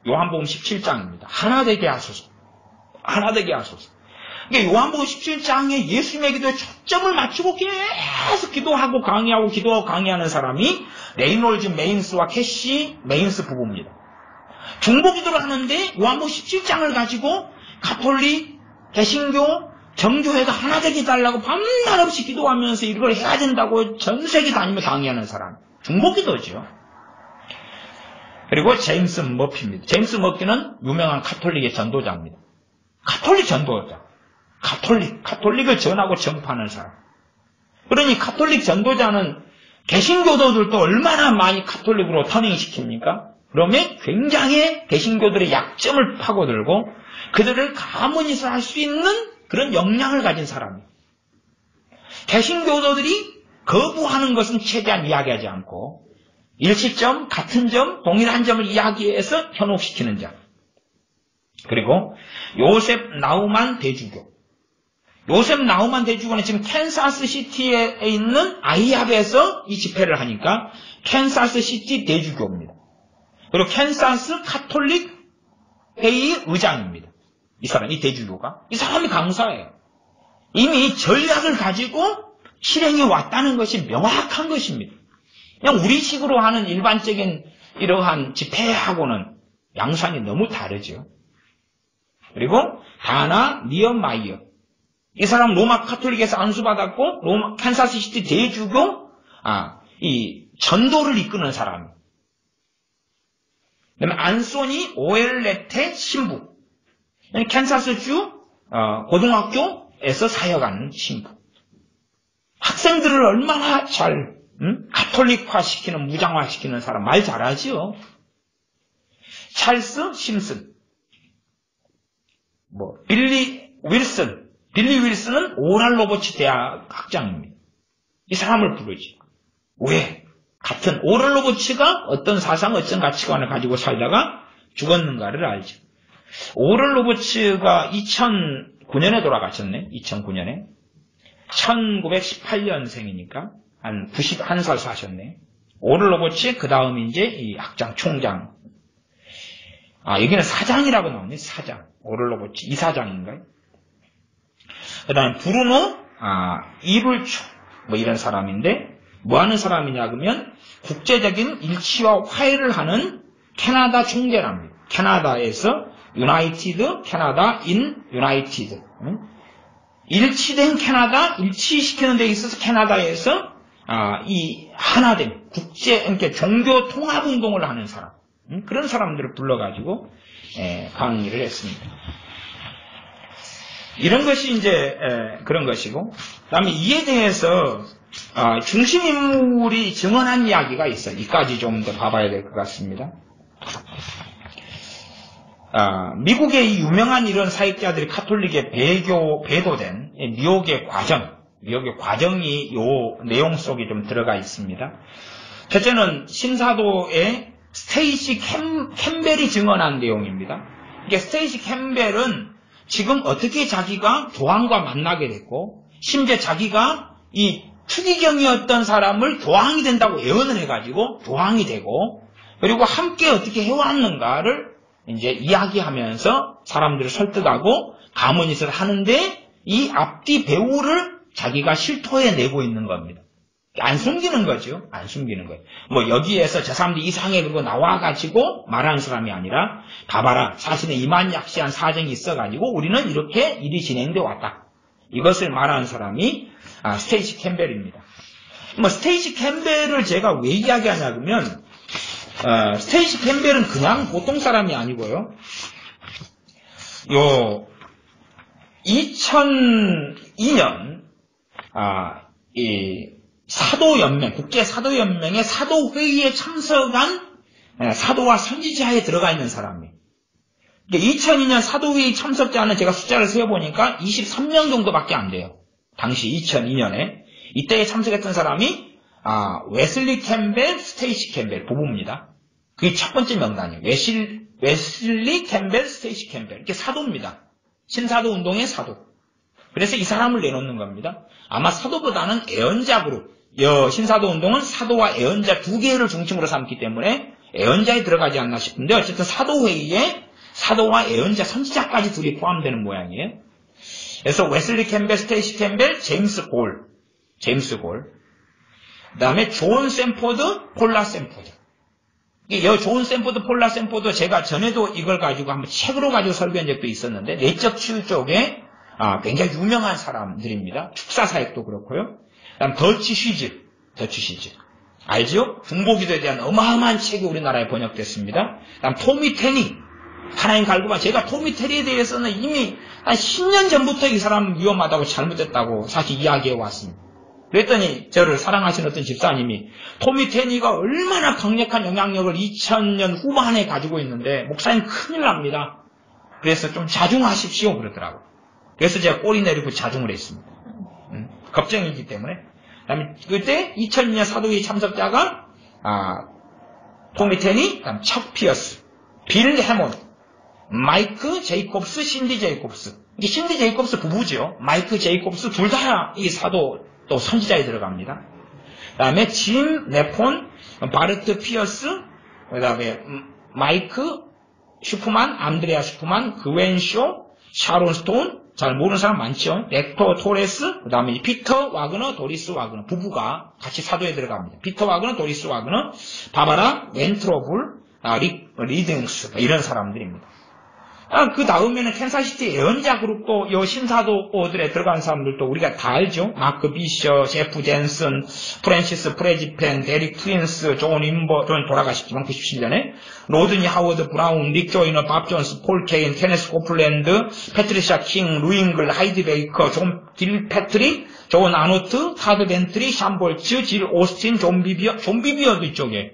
요한복음 17장입니다. 하나 되게 하소서. 하나 되게 하소서. 그러니까 요한복음 17장에 예수님의 기도에 초점을 맞추고 계속 기도하고 강의하고 기도하고 강의하는 사람이 레이놀즈 메인스와 캐시 메인스 부부입니다. 중보기도를 하는데 요한복음 17장을 가지고 가톨릭, 개신교, 정교회가 하나 되게 해달라고 밤낮 없이 기도하면서 이걸 해야 된다고 전 세계 다니며 강의하는 사람. 중보기도죠. 그리고 제임스 머피입니다. 제임스 머피는 유명한 가톨릭의 전도자입니다. 가톨릭 전도자. 가톨릭을 전하고 전파하는 사람. 그러니 가톨릭 전도자는 개신교도들도 얼마나 많이 가톨릭으로 터닝시킵니까? 그러면 굉장히 개신교들의 약점을 파고들고 그들을 가문이서 할 수 있는 그런 역량을 가진 사람이에요. 개신교도들이 거부하는 것은 최대한 이야기하지 않고 일치점, 같은 점, 동일한 점을 이야기해서 현혹시키는 자. 그리고 요셉 나우만 대주교. 요셉 나우만 대주교는 지금 캔사스 시티에 있는 아이합에서 이 집회를 하니까 캔사스 시티 대주교입니다. 그리고 캔사스 카톨릭 회의 의장입니다. 이 사람, 이 대주교가. 이 사람이 강사예요. 이미 전략을 가지고 실행해 왔다는 것이 명확한 것입니다. 그냥 우리식으로 하는 일반적인 이러한 집회하고는 양상이 너무 다르죠. 그리고 다나 니어마이어. 이 사람 로마 카톨릭에서 안수받았고 캔사스시티 대주교 이 전도를 이끄는 사람이에요. 그다음에 안소니 오엘레테 신부. 캔사스주 고등학교에서 사역하는 신부. 학생들을 얼마나 잘 가톨릭화시키는, 무장화시키는 사람. 말 잘하죠. 찰스 심슨. 빌리 윌슨은 오랄 로버츠 대학 학장입니다. 이 사람을 부르지. 왜? 같은 오랄 로버츠가 어떤 사상, 어떤 가치관을 가지고 살다가 죽었는가를 알죠. 오랄 로버츠가 2009년에 돌아가셨네. 2009년에. 1918년생이니까 한 91살 사셨네. 오랄 로버츠, 그 다음이 이제 이 학장, 총장. 여기는 사장이라고 나오네. 사장. 오랄 로버츠, 이사장인가요? 그 다음에 브루노, 이불초, 이런 사람인데, 뭐 하는 사람이냐, 그러면, 국제적인 일치와 화해를 하는 캐나다 총재랍니다. 캐나다에서 유나이티드 캐나다 인 유나이티드. 일치된 캐나다, 일치시키는 데 있어서 캐나다에서 이 하나된 국제, 그러니까 종교 통합 운동을 하는 사람, 그런 사람들을 불러가지고 강의를 했습니다. 이런 것이 이제 그런 것이고, 그다음에 이에 대해서 중심 인물이 증언한 이야기가 있어요. 이까지 좀 더 봐봐야 될 것 같습니다. 미국의 이 유명한 이런 사역자들이 카톨릭에 배도된 미혹의 과정이 요 내용 속에 좀 들어가 있습니다. 첫째는 신사도의 스테이시 캠벨이 증언한 내용입니다. 이게 스테이시 캠벨은 지금 어떻게 자기가 교황과 만나게 됐고, 심지어 자기가 이 추기경이었던 사람을 교황이 된다고 예언을 해가지고 교황이 되고, 그리고 함께 어떻게 해왔는가를 이제 이야기하면서 사람들을 설득하고 가문잇을 하는데, 이 앞뒤 배우를 자기가 실토해 내고 있는 겁니다. 안 숨기는 거죠. 안 숨기는 거예요. 뭐 여기에서 저 사람들이 이상해 그러고 나와가지고 말하는 사람이 아니라, 봐봐라, 사실은 이만약시한 사정이 있어가지고 우리는 이렇게 일이 진행돼 왔다. 이것을 말하는 사람이 스테이시 캠벨입니다. 뭐 스테이시 캠벨을 제가 왜 이야기하냐면, 스테이시 캠벨은 그냥 보통 사람이 아니고요. 2002년 이 사도연맹, 국제사도연맹의 사도회의에 참석한 사도와 선지자에 들어가 있는 사람이에요. 2002년 사도회의 참석자는 제가 숫자를 세어보니까 23명 정도밖에 안 돼요. 당시 2002년에. 이때에 참석했던 사람이 웨슬리 캠벨, 스테이시 캠벨 부부입니다. 그게 첫 번째 명단이에요. 웨슬리 캠벨, 스테이시 캠벨. 이게 사도입니다. 신사도 운동의 사도. 그래서 이 사람을 내놓는 겁니다. 아마 사도보다는 애언자 그룹. 신사도 운동은 사도와 애언자 두 개를 중심으로 삼기 때문에 애언자에 들어가지 않나 싶은데, 어쨌든 사도회의에 사도와 애언자, 선지자까지 둘이 포함되는 모양이에요. 그래서 웨슬리 캠벨, 스테이시 캠벨, 제임스 골. 그 다음에 존 샘포드, 폴라 샘포드. 존 샘포드, 폴라 샘포드, 제가 전에도 이걸 가지고 한번 책으로 가지고 설교한 적도 있었는데, 내적 치유 쪽에 굉장히 유명한 사람들입니다. 축사 사역도 그렇고요. 그다음 더치 쉬즈. 알죠? 중보기도에 대한 어마어마한 책이 우리나라에 번역됐습니다. 그다음 토미 테니. 하나님 갈구만. 제가 토미 테니에 대해서는 이미 한 10년 전부터 이 사람 위험하다고 잘못됐다고 사실 이야기해 왔습니다. 그랬더니 저를 사랑하시는 어떤 집사님이 토미 테니가 얼마나 강력한 영향력을 2000년 후반에 가지고 있는데 목사님 큰일 납니다. 그래서 좀 자중하십시오 그러더라고요. 그래서 제가 꼬리 내리고 자중을 했습니다. 걱정이기 때문에. 그다음에 그때 2002년 사도회의 참석자가 토미 테니, 그다음 척 피어스, 빌 해몬, 마이크 제이콥스, 신디 제이콥스. 이게 신디 제이콥스 부부죠. 마이크 제이콥스 둘 다 이 사도 또 선지자에 들어갑니다. 그다음에 짐 네폰, 바르트 피어스, 그다음에 마이크 슈프만, 안드레아 슈프만, 그웬 쇼, 샤론 스톤, 잘 모르는 사람 많죠. 렉터 토레스, 그 다음에 피터 와그너, 도리스 와그너 부부가 같이 사도에 들어갑니다. 피터 와그너, 도리스 와그너, 바바라 웬트로블, 리딩스 이런 사람들입니다. 그 다음에는 캔사시티 예언자 그룹도 요 신사도들에 들어간 사람들도 우리가 다 알죠. 마크 비셔, 제프 젠슨, 프랜시스 프레지펜, 데릭 트윈스, 존 임버, 존 돌아가셨지만 97년에 로드니 하워드 브라운, 닉 조이너, 밥 존스, 폴 케인, 케네스 코플랜드, 패트리샤 킹, 루잉글, 하이드 베이커, 존 딜 패트릭, 존 아노트, 타드 벤트리, 샴볼츠, 질 오스틴, 존 비비어도 이쪽에.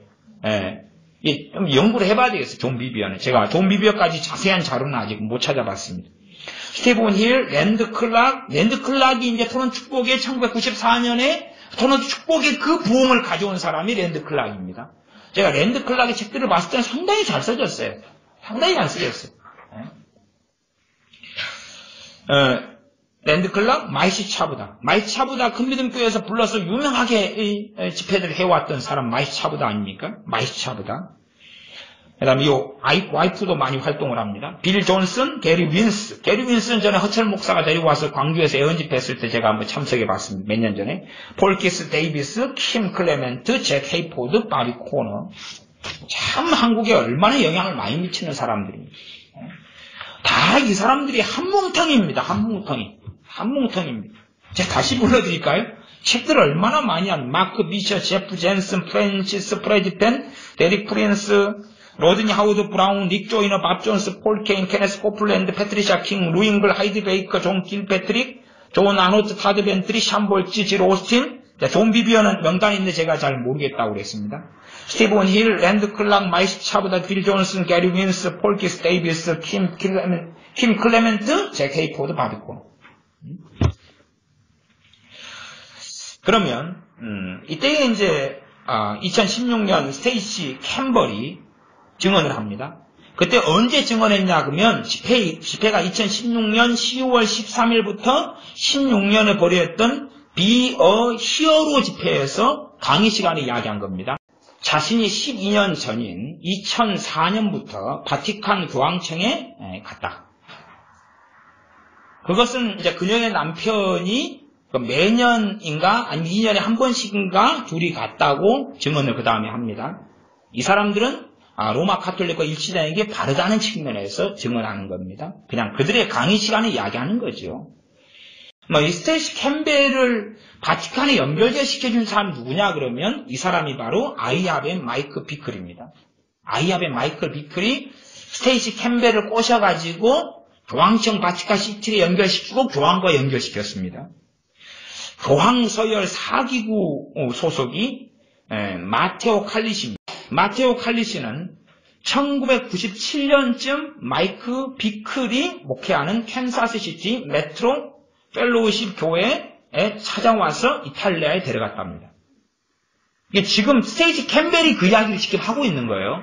좀 연구를 해봐야 되겠어요. 존 비비어는. 제가 존 비비어까지 자세한 자료는 아직 못 찾아봤습니다. 스티븐 힐, 랜드 클락이 이제 토론토 축복의 1994년에 토론토 축복의 그 부흥을 가져온 사람이 랜드 클락입니다. 제가 랜드 클락의 책들을 봤을 때는 상당히 잘 써졌어요. 랜드 클락, 마이시 차부다. 큰 믿음 교회에서 불러서 유명하게 집회들을 해왔던 사람 마이시 차부다 아닙니까? 마이시 차부다. 그 다음에 와이프도 많이 활동을 합니다. 빌 존슨, 게리 윈스는 전에 허철 목사가 데리고 광주에서 애언집회 했을 때 제가 한번 참석해 봤습니다. 몇 년 전에. 폴키스 데이비스, 킴 클레멘트, 잭 헤이포드, 바리 코너. 참 한국에 얼마나 영향을 많이 미치는 사람들입니다. 다 이 사람들이 한뭉텅입니다. 한뭉텅입니다. 제가 다시 불러드릴까요? 책들 얼마나 많이 한 마크 비셔, 제프 젠슨, 프랜시스 프레지펜, 데릭 프린스, 로드니 하우드 브라운, 닉 조이너, 밥 존스, 폴 케인, 케네스 코플랜드, 패트리샤 킹, 루잉글, 하이드 베이커, 존 길패트릭, 존 아노트, 타드 벤트리, 샴볼치, 질 오스틴, 존 비비언은 명단인데 제가 잘 모르겠다고 그랬습니다. 스티븐 힐, 랜드 클락, 마이스 차브다, 빌 존슨, 게리 윈스, 폴 키스 데이비스, 킴 클레멘트, 잭 헤이포드, 바비콘. 그러면 이때에 이제 2016년 스테이시 캠벌이 증언을 합니다. 그때 언제 증언했냐 그러면 집회가 2016년 10월 13일부터 16년에 벌여졌던 Be a Hero 집회에서 강의 시간에 이야기한 겁니다. 자신이 12년 전인 2004년부터 바티칸 교황청에 갔다. 그것은 이제 그녀의 남편이 매년인가 아니 2년에 한 번씩인가 둘이 갔다고 증언을 그 다음에 합니다. 이 사람들은 로마 카톨릭과 일치되는 게 바르다는 측면에서 증언하는 겁니다. 그냥 그들의 강의 시간에 이야기하는 거죠. 이 스테이시 캠벨을 바티칸에 연결시켜준 사람이 누구냐 그러면 이 사람이 바로 아이아벤 마이클 비클입니다. 아이아벤 마이클 비클이 스테이시 캠벨을 꼬셔가지고 교황청 바티칸 시티에 연결시키고 교황과 연결시켰습니다. 교황서열 4기구 소속이 마테오 칼리시입니다. 마테오 칼리시는 1997년쯤 마이크 비클이 목회하는 캔사스시티 메트로 펠로우십 교회에 찾아와서 이탈리아에 데려갔답니다. 이게 지금 스테이시 캠벨이 그 이야기를 지금 하고 있는 거예요.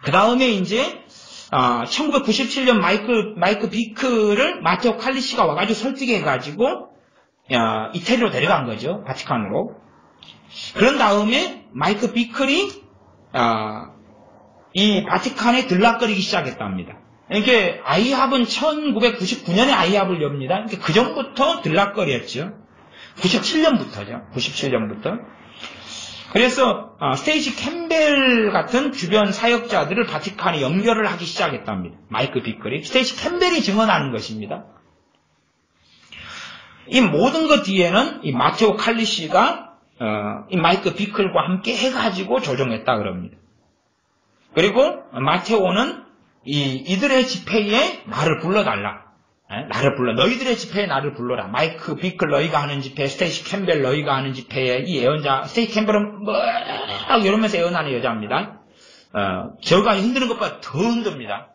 그 다음에 이제 1997년 마이크 비클을 마테오 칼리시가 와가지고 설득해가지고 이태리로 데려간 거죠. 바티칸으로. 그런 다음에 마이크 비클이 이 바티칸에 들락거리기 시작했답니다. 이게 아이합은 1999년에 아이합을 엽니다. 그 전부터 들락거렸죠. 97년부터죠. 97년부터. 그래서 스테이시 캠벨 같은 주변 사역자들을 바티칸에 연결을 하기 시작했답니다. 마이크 비클이. 스테이시 캠벨이 증언하는 것입니다. 이 모든 것 뒤에는 이 마테오 칼리시가 이 마이크 비클과 함께 해가지고 조정했다 그럽니다. 그리고 마테오는 이들의 집회에 나를 불러달라. 나를 불러. 너희들의 집회에 나를 불러라. 마이크 비클 너희가 하는 집회, 스테이시 캠벨 너희가 하는 집회에 이 예언자, 스테이시 캠벨은 막 이러면서 예언하는 여자입니다. 저가 흔드는 것보다 더 흔듭니다.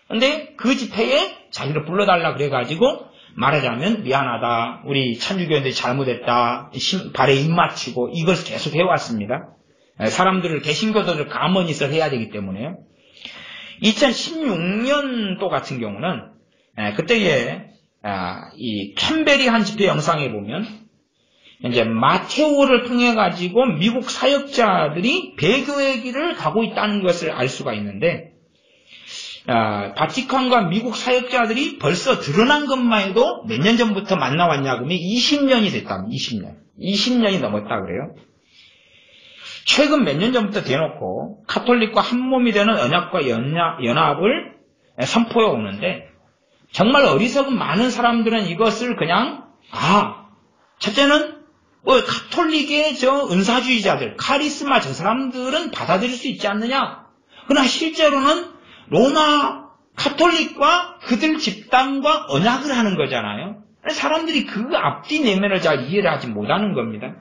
근데 그 집회에 자기를 불러달라 그래가지고 말하자면 미안하다. 우리 천주교인들이 잘못했다. 발에 입 맞추고 이걸 계속 해왔습니다. 사람들을 개신교도를 가머니서 해야 되기 때문에요. 2016년도 같은 경우는 그때에 이 캠벨이 한 집회 영상에 보면 이제 마테오를 통해 가지고 미국 사역자들이 배교의 길을 가고 있다는 것을 알 수가 있는데 바티칸과 미국 사역자들이 벌써 드러난 것만 해도 몇 년 전부터 만나왔냐 그러면 20년이 됐답니다. 20년이 넘었다 그래요. 최근 몇 년 전부터 대놓고 카톨릭과 한 몸이 되는 언약과 연합을 선포해 오는데 정말 어리석은 많은 사람들은 이것을 그냥 첫째는 카톨릭의 저 은사주의자들 카리스마 저 사람들은 받아들일 수 있지 않느냐. 그러나 실제로는 로마 카톨릭과 그들 집단과 언약을 하는 거잖아요. 사람들이 그 앞뒤 내면을 잘 이해를 하지 못하는 겁니다.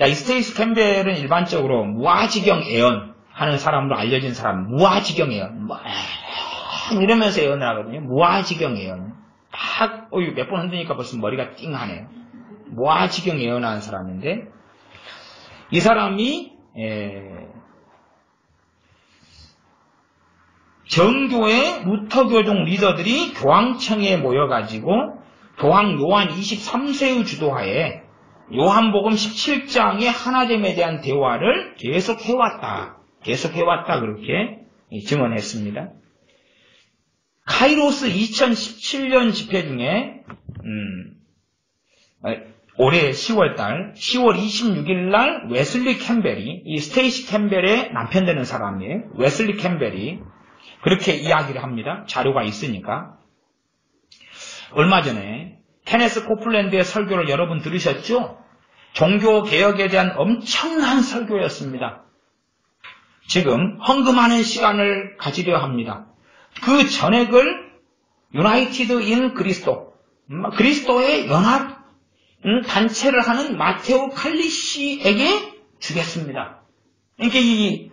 이 스테이시 캠벨은 일반적으로 무아지경 예언 하는 사람으로 알려진 사람, 무아지경 예언, 이러면서 예언을 하거든요. 무아지경 예언. 몇 번 흔드니까 벌써 머리가 띵하네요. 무아지경 예언하는 사람인데, 이 사람이, 정교의 루터교종 리더들이 교황청에 모여가지고, 교황 요한 23세의 주도하에 요한복음 17장의 하나됨에 대한 대화를 계속 해왔다 그렇게 증언했습니다. 카이로스 2017년 집회 중에 올해 10월 26일 날 웨슬리 캠벨이 이 스테이시 캠벨의 남편 되는 사람이에요. 웨슬리 캠벨이 그렇게 이야기를 합니다. 자료가 있으니까. 얼마 전에 케네스 코플랜드의 설교를 여러분 들으셨죠? 종교개혁에 대한 엄청난 설교였습니다. 지금 헌금하는 시간을 가지려 합니다. 그 전액을 유나이티드 인 그리스도, 그리스도의 연합 단체를 하는 마테오 칼리시에게 주겠습니다. 그러니까 이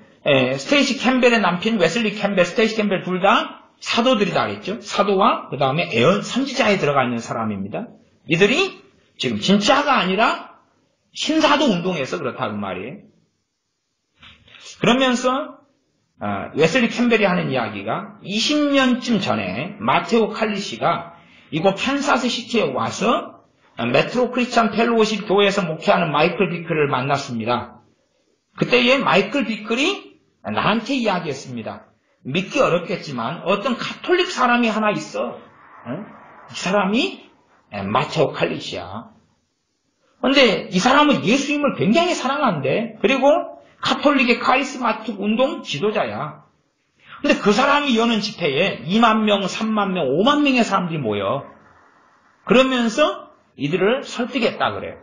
스테이시 캠벨의 남편 웨슬리 캠벨, 스테이시 캠벨 둘 다 사도들이다 그랬죠. 사도와 그 다음에 선지자에 들어가 있는 사람입니다. 이들이 지금 진짜가 아니라 신사도 운동에서 그렇다고 말이에요. 그러면서 웨슬리 캠벨이 하는 이야기가 20년쯤 전에 마테오 칼리시가 이곳 캔사스 시티에 와서 메트로 크리스찬 펠로우십 교회에서 목회하는 마이클 비클을 만났습니다. 그때에 마이클 비클이 나한테 이야기했습니다. 믿기 어렵겠지만 어떤 가톨릭 사람이 하나 있어. 이 사람이 마테오 칼리시야. 근데 이 사람은 예수님을 굉장히 사랑한대. 그리고 가톨릭의 카리스마틱 운동 지도자야. 근데 그 사람이 여는 집회에 2만 명, 3만 명, 5만 명의 사람들이 모여. 그러면서 이들을 설득했다 그래요.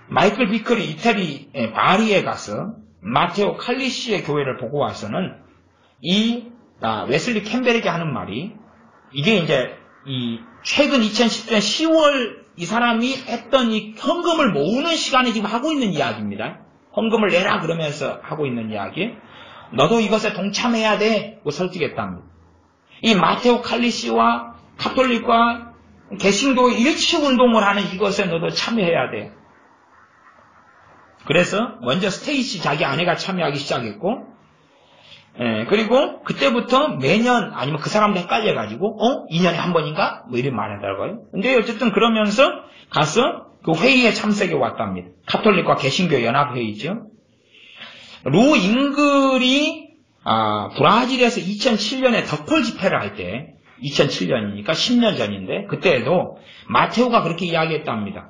마이클 비클이 이태리 바리에 가서 마테오 칼리시의 교회를 보고 와서는 이 웨슬리 캠벨에게 하는 말이, 이게 이제 이 최근 2010년 10월 이 사람이 했던 이 헌금을 모으는 시간에 지금 하고 있는 이야기입니다. 헌금을 내라 그러면서 하고 있는 이야기. 너도 이것에 동참해야 돼. 고 설득했답니다. 이 마테오 칼리시와 가톨릭과 개신교 일치 운동을 하는 이것에 너도 참여해야 돼. 그래서 먼저 스테이시 자기 아내가 참여하기 시작했고, 그리고 그때부터 매년, 아니면 그 사람도 헷갈려가지고 2년에 한 번인가? 뭐 이런 말 하더라고요. 근데 어쨌든 그러면서 가서 그 회의에 참석해 왔답니다. 가톨릭과 개신교 연합회의죠. 루 잉글이 브라질에서 2007년에 덕골 집회를 할 때, 2007년이니까 10년 전인데, 그때에도 마테오가 그렇게 이야기했답니다.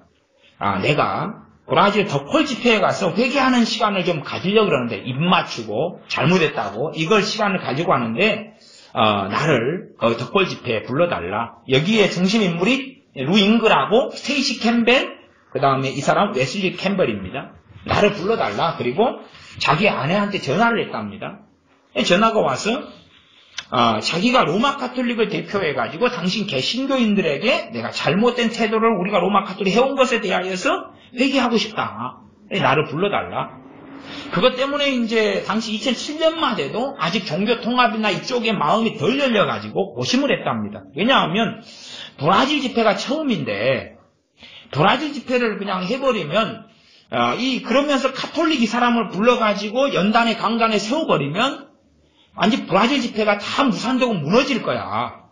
내가 브라질 덕골 집회에 가서 회개하는 시간을 좀 가지려고 그러는데, 입 맞추고 잘못했다고 이걸 시간을 가지고 하는데 나를 덕골 집회에 불러달라. 여기에 중심인물이 루 잉글하고 스테이시 캠벨, 그 다음에 이 사람 웨슬리 캠벨입니다. 나를 불러달라. 그리고 자기 아내한테 전화를 했답니다. 전화가 와서 자기가 로마 카톨릭을 대표해가지고 당신 개신교인들에게 내가 잘못된 태도를 우리가 로마 카톨릭 해온 것에 대하여서 회개하고 싶다. 나를 불러달라. 그것 때문에 이제 당시 2007년만 돼도 아직 종교 통합이나 이쪽에 마음이 덜 열려가지고 고심을 했답니다. 왜냐하면 브라질 집회가 처음인데 브라질 집회를 그냥 해버리면 그러면서 카톨릭 이 사람을 불러가지고 연단에 강단에 세워버리면 완전 브라질 집회가 다 무산되고 무너질 거야.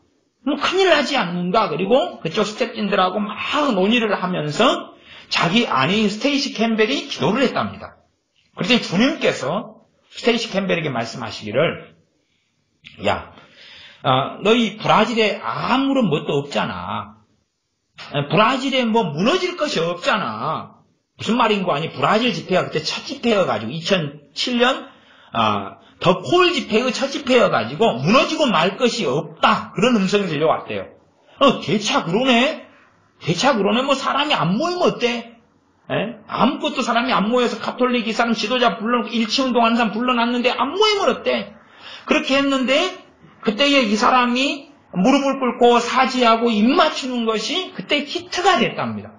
뭐 큰일 나지 않는가. 그리고 그쪽 스태프진들하고 막 논의를 하면서 자기 아내인 스테이시 캠벨이 기도를 했답니다. 그랬더니 주님께서 스테이시 캠벨에게 말씀하시기를, 야, 너희 브라질에 아무런 뭣도 없잖아. 브라질에 뭐 무너질 것이 없잖아. 무슨 말인 거 아니? 브라질 집회가 그때 첫 집회여가지고 2007년 덕골 집회의 첫 집회여가지고 무너지고 말 것이 없다. 그런 음성이 들려왔대요. 대차 그러네. 뭐 사람이 안 모이면 어때? 아무것도 사람이 안 모여서 가톨릭 이 사람 지도자 불러놓고 일치운동하는 사람 불러놨는데 안 모이면 어때? 그렇게 했는데 그때에 이 사람이 무릎을 꿇고 사지하고 입 맞추는 것이 그때 히트가 됐답니다.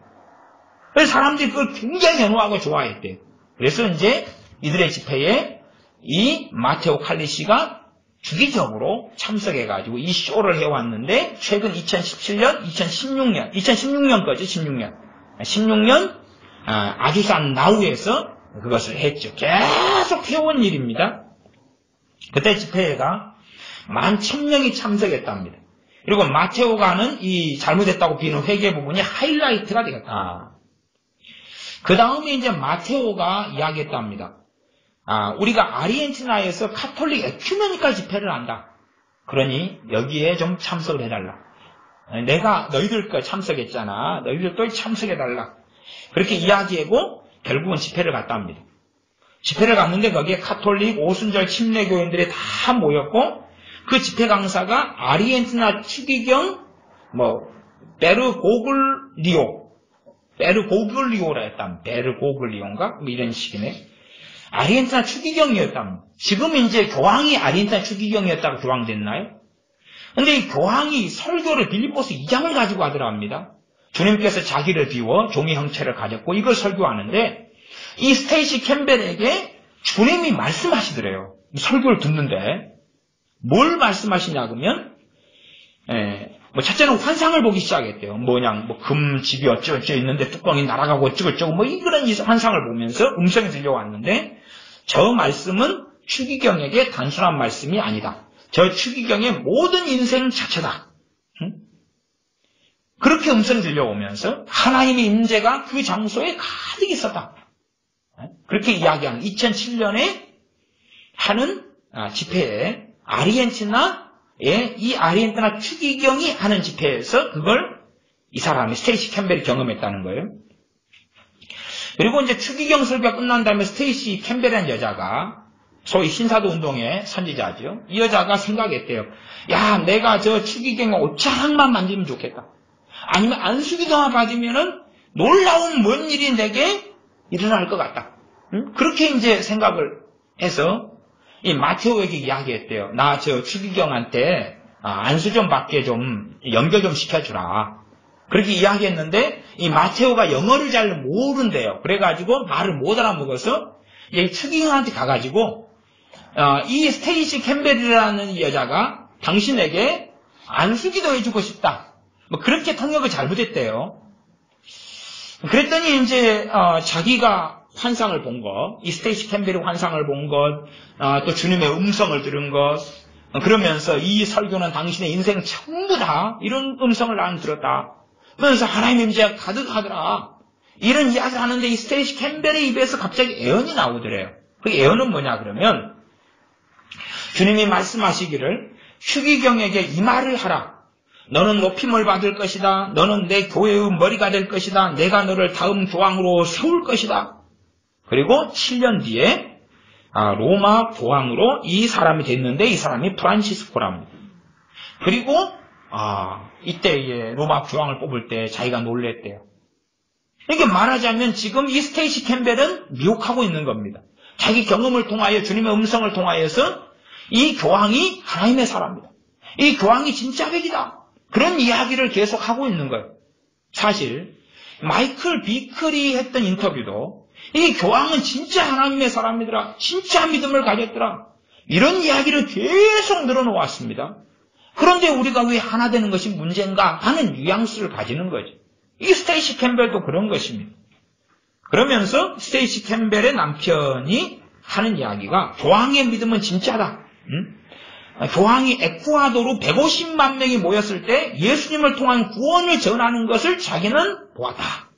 그래서 사람들이 그걸 굉장히 연호하고 좋아했대요. 그래서 이제 이들의 집회에 이 마테오 칼리시가 주기적으로 참석해가지고 이 쇼를 해왔는데 최근 2017년, 2016년 거죠. 16년 아주산 나우에서 그것을 했죠. 계속 해온 일입니다. 그때 집회가 11,000명이 참석했답니다. 그리고 마테오가 하는 이 잘못했다고 비는 회개 부분이 하이라이트가 되겠다. 그 다음에 이제 마테오가 이야기했답니다. 우리가 아르헨티나에서 카톨릭 에큐메니컬 집회를 한다. 그러니 여기에 좀 참석을 해달라. 내가 너희들 거 참석했잖아. 너희들도 참석해달라. 그렇게 이야기하고 결국은 집회를 갔다 합니다. 집회를 갔는데 거기에 카톨릭, 오순절 침례교인들이 다 모였고 그 집회 강사가 아르헨티나 추기경 베르고글리오라 했다면 베르고글리오인가? 이런 식이네. 아르헨티나 추기경이었다면 지금 이제 교황이 아르헨티나 추기경이었다고 교황됐나요? 근데 이 교황이 설교를 빌립보스 2장을 가지고 하더랍니다. 주님께서 자기를 비워 종의 형체를 가졌고 이걸 설교하는데 이 스테이시 캠벨에게 주님이 말씀하시더래요. 설교를 듣는데 뭘 말씀하시냐 그러면 첫째는 환상을 보기 시작했대요. 금집이 어쩌고저쩌고 있는데 뚜껑이 날아가고 어쩌고저쩌고 이런 환상을 보면서 음성이 들려왔는데 저 말씀은 추기경에게 단순한 말씀이 아니다. 저 추기경의 모든 인생 자체다. 그렇게 음성이 들려오면서 하나님의 임재가 그 장소에 가득 있었다. 그렇게 이야기하는 2007년에 하는 집회에 이 아르헨티나 추기경이 하는 집회에서 그걸 이 사람이 스테이시 캠벨이 경험했다는 거예요. 그리고 이제 추기경 설교가 끝난 다음에 스테이시 캠벨이라는 여자가 소위 신사도 운동의 선지자죠. 이 여자가 생각했대요. 야, 내가 저 추기경의 옷자락만 만지면 좋겠다. 아니면 안수기도만 받으면은 놀라운 뭔 일이 내게 일어날 것 같다. 그렇게 이제 생각을 해서 이 마테오에게 이야기했대요. 나 저 추기경한테 안수 좀 받게 좀 연결 좀 시켜주라. 그렇게 이야기했는데 이 마테오가 영어를 잘 모른대요. 그래가지고 말을 못 알아먹어서 이 추기경한테 가가지고 이 스테이시 캠벨이라는 여자가 당신에게 안수기도 해주고 싶다. 그렇게 통역을 잘못했대요. 그랬더니 이제 자기가 환상을 본 것, 이 스테이시 캠벨이 환상을 본 것, 또 주님의 음성을 들은 것, 그러면서 이 설교는 당신의 인생 전부다. 이런 음성을 나는 들었다. 그러면서 하나님의 임재가 가득하더라. 이런 이야기를 하는데 이 스테이시 캠벨의 입에서 갑자기 애언이 나오더래요. 그 애언은 뭐냐 그러면 주님이 말씀하시기를 추기경에게 이 말을 하라. 너는 높임을 받을 것이다. 너는 내 교회의 머리가 될 것이다. 내가 너를 다음 교황으로 세울 것이다. 그리고 7년 뒤에 로마 교황으로 이 사람이 됐는데 이 사람이 프란치스코랍니다. 그리고 이때에 로마 교황을 뽑을 때 자기가 놀랬대요. 이렇게 말하자면 지금 이 스테이시 캠벨은 미혹하고 있는 겁니다. 자기 경험을 통하여 주님의 음성을 통하여서 이 교황이 하나님의 사람이다. 이 교황이 진짜 백이다. 그런 이야기를 계속 하고 있는 거예요. 사실 마이클 비클이 했던 인터뷰도 이 교황은 진짜 하나님의 사람이더라. 진짜 믿음을 가졌더라. 이런 이야기를 계속 늘어놓았습니다. 그런데 우리가 왜 하나 되는 것이 문제인가 하는 뉘앙스를 가지는 거죠. 이 스테이시 캠벨도 그런 것입니다. 그러면서 스테이시 캠벨의 남편이 하는 이야기가 교황의 믿음은 진짜다. 교황이 에쿠아도르 150만 명이 모였을 때 예수님을 통한 구원을 전하는 것을 자기는 보았다.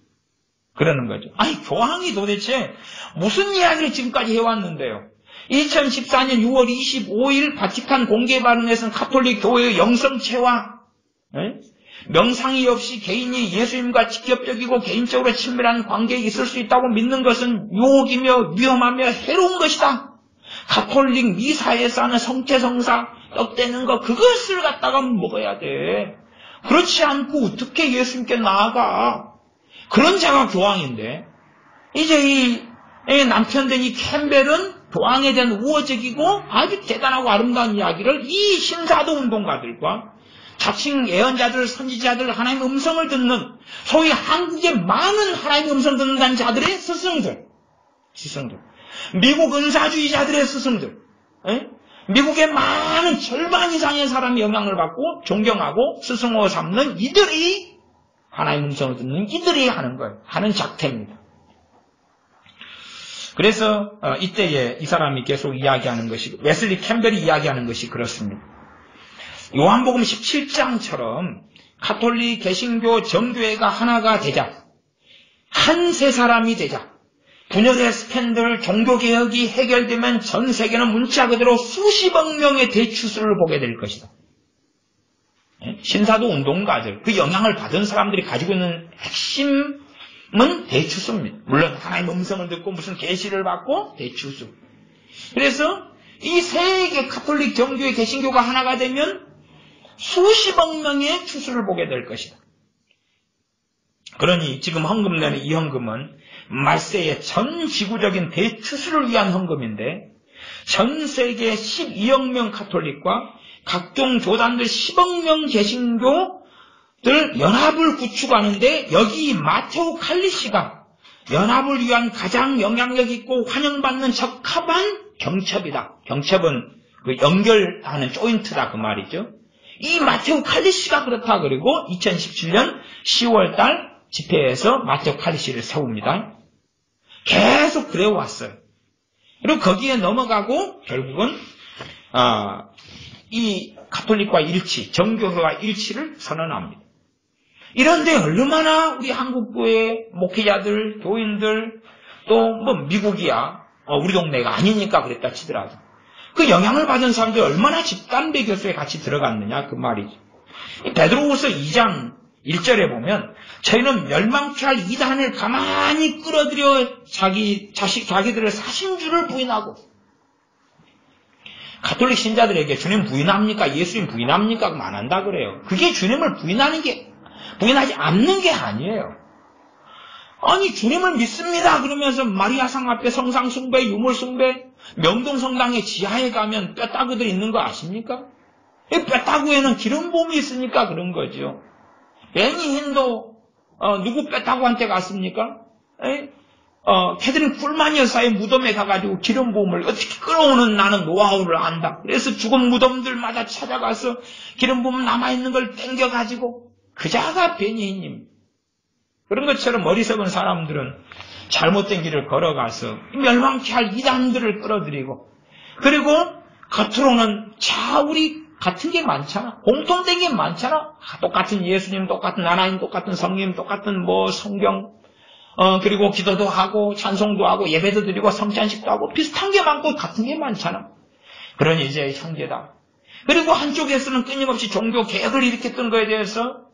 그러는 거죠. 교황이 도대체 무슨 이야기를 지금까지 해왔는데요. 2014년 6월 25일 바티칸 공개 발언에서는 가톨릭 교회의 영성체화, 명상이 없이 개인이 예수님과 직접적이고 개인적으로 친밀한 관계에 있을 수 있다고 믿는 것은 유혹이며 위험하며 해로운 것이다. 가톨릭 미사에서 하는 성체성사, 떡대는 거 그것을 갖다가 먹어야 돼. 그렇지 않고 어떻게 예수님께 나아가. 그런 자가 교황인데 이제 이 남편된 이 캠벨은 교황에 대한 우호적이고 아주 대단하고 아름다운 이야기를 이 신사도 운동가들과 자칭 예언자들, 선지자들, 하나님의 음성을 듣는 소위 한국의 많은 하나님의 음성 듣는다는 자들의 스승들, 미국 은사주의자들의 스승들, 미국의 많은 절반 이상의 사람이 영향을 받고 존경하고 스승으로 삼는 이들이 하나님의 음성을 듣는 이들이 하는 거예요. 하는 작태입니다. 그래서 이때에 이 사람이 계속 이야기하는 것이 웨슬리 캠벨이 이야기하는 것이 그렇습니다. 요한복음 17장처럼 가톨릭, 개신교, 정교회가 하나가 되자, 한 세 사람이 되자, 분열의 스캔들, 종교개혁이 해결되면 전 세계는 문자 그대로 수십억 명의 대추수를 보게 될 것이다. 신사도 운동가들, 그 영향을 받은 사람들이 가지고 있는 핵심 대추수입니다. 물론 하나님의 음성을 듣고 무슨 계시를 받고 대추수. 그래서 이 세계 카톨릭 정교회 개신교가 하나가 되면 수십억 명의 추수를 보게 될 것이다. 그러니 지금 헌금 내는 이 헌금은 말세의 전 지구적인 대추수를 위한 헌금인데 전 세계 12억 명 카톨릭과 각종 교단들 10억 명 개신교들 연합을 구축하는데 여기 마테오 칼리시가 연합을 위한 가장 영향력 있고 환영받는 적합한 경첩이다. 경첩은 그 연결하는 조인트다 그 말이죠. 이 마테오 칼리시가 그렇다. 그리고 2017년 10월달 집회에서 마테오 칼리시를 세웁니다. 계속 그래왔어요. 그리고 거기에 넘어가고 결국은 이 가톨릭과 일치, 정교회와 일치를 선언합니다. 이런데 얼마나 우리 한국교회 목회자들, 교인들 또 뭐 미국이야 우리 동네가 아니니까 그랬다 치더라도 그 영향을 받은 사람들이 얼마나 집단 배교수에 같이 들어갔느냐 그 말이죠. 베드로후서 2장 1절에 보면 저희는 멸망케 할 이단을 가만히 끌어들여 자기들의 사신주를 부인하고 가톨릭 신자들에게 주님 부인합니까? 예수님 부인합니까? 그럼 안 한다 그래요. 그게 주님을 부인하지 않는 게 아니에요. 아니 주님을 믿습니다 그러면서 마리아상 앞에 성상 숭배, 유물 숭배, 명동성당의 지하에 가면 뼈따구들 있는 거 아십니까? 뼈따구에는 기름 부음이 있으니까 그런 거죠. 베니힌도 누구 뼈따구한테 갔습니까? 캐드린 쿨만 여사의 무덤에 가가지고 기름 부음을 어떻게 끌어오는 나는 노하우를 안다. 그래서 죽은 무덤들마다 찾아가서 기름 부음 남아있는 걸 땡겨가지고 그자가 베니힌님. 그런 것처럼 어리석은 사람들은 잘못된 길을 걸어가서 멸망케 할 이단들을 끌어들이고 그리고 겉으로는 우리 같은 게 많잖아. 공통된 게 많잖아. 똑같은 예수님, 똑같은 하나님, 똑같은 성님, 똑같은 성경 그리고 기도도 하고 찬송도 하고 예배도 드리고 성찬식도 하고 비슷한 게 많고 같은 게 많잖아. 그러니 이제 형제다. 그리고 한쪽에서는 끊임없이 종교 개혁을 일으켰던 거에 대해서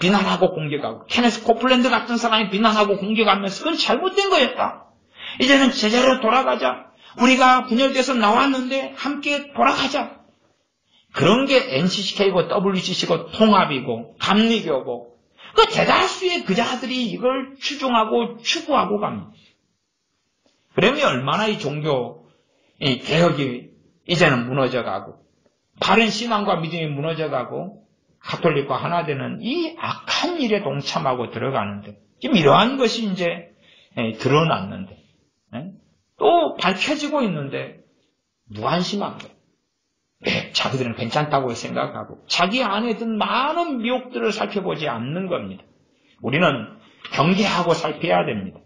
비난하고 공격하고 케네스 코플랜드 같은 사람이 비난하고 공격하면서 그건 잘못된 거였다. 이제는 제자로 돌아가자. 우리가 분열돼서 나왔는데 함께 돌아가자. 그런 게 NCCK고 WCC고 통합이고 감리교고 그 대다수의 그자들이 이걸 추종하고 추구하고 갑니다. 그러면 얼마나 이 종교 개혁이 이제는 무너져가고 바른 신앙과 믿음이 무너져가고 가톨릭과 하나 되는 이 악한 일에 동참하고 들어가는데 지금 이러한 것이 이제 드러났는데 또 밝혀지고 있는데 무관심한 거예요. 자기들은 괜찮다고 생각하고 자기 안에 든 많은 미혹들을 살펴보지 않는 겁니다. 우리는 경계하고 살펴야 됩니다.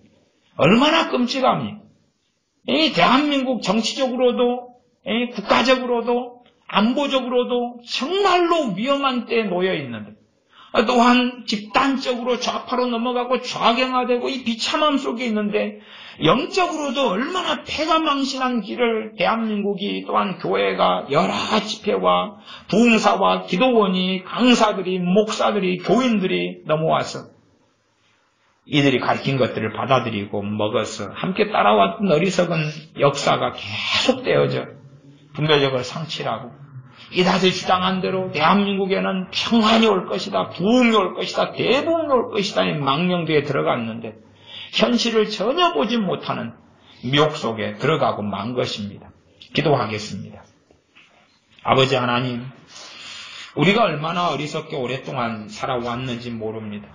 얼마나 끔찍합니까? 이 대한민국 정치적으로도 국가적으로도 안보적으로도 정말로 위험한 때에 놓여 있는데 또한 집단적으로 좌파로 넘어가고 좌경화되고 이 비참함 속에 있는데 영적으로도 얼마나 패가망신한 길을 대한민국이 또한 교회가 여러 집회와 부흥사와 기도원이 강사들이 목사들이 교인들이 넘어와서 이들이 가르친 것들을 받아들이고 먹어서 함께 따라왔던 어리석은 역사가 계속되어져 분별력을 상실하고 이다들 주장한 대로 대한민국에는 평안이 올 것이다, 부흥이 올 것이다, 대부흥이 올 것이다 이 망령대에 들어갔는데 현실을 전혀 보지 못하는 미혹 속에 들어가고 만 것입니다. 기도하겠습니다. 아버지 하나님, 우리가 얼마나 어리석게 오랫동안 살아왔는지 모릅니다.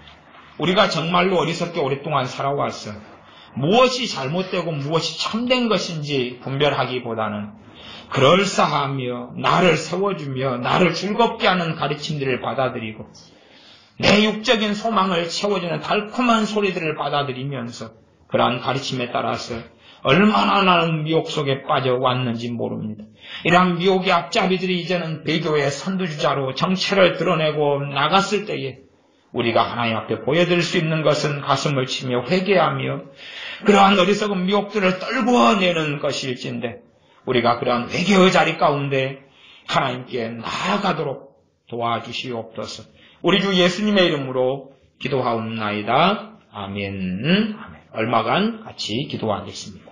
우리가 정말로 어리석게 오랫동안 살아왔어 무엇이 잘못되고 무엇이 참된 것인지 분별하기보다는 그럴싸하며 나를 세워주며 나를 즐겁게 하는 가르침들을 받아들이고 내 육적인 소망을 채워주는 달콤한 소리들을 받아들이면서 그러한 가르침에 따라서 얼마나 나는 미혹 속에 빠져왔는지 모릅니다. 이러한 미혹의 앞잡이들이 이제는 배교의 선두주자로 정체를 드러내고 나갔을 때에 우리가 하나님 앞에 보여드릴 수 있는 것은 가슴을 치며 회개하며 그러한 어리석은 미혹들을 떨궈내는 것일진데 우리가 그러한 회개의 자리 가운데 하나님께 나아가도록 도와주시옵소서. 우리 주 예수님의 이름으로 기도하옵나이다. 아멘. 아멘. 얼마간 같이 기도하겠습니다.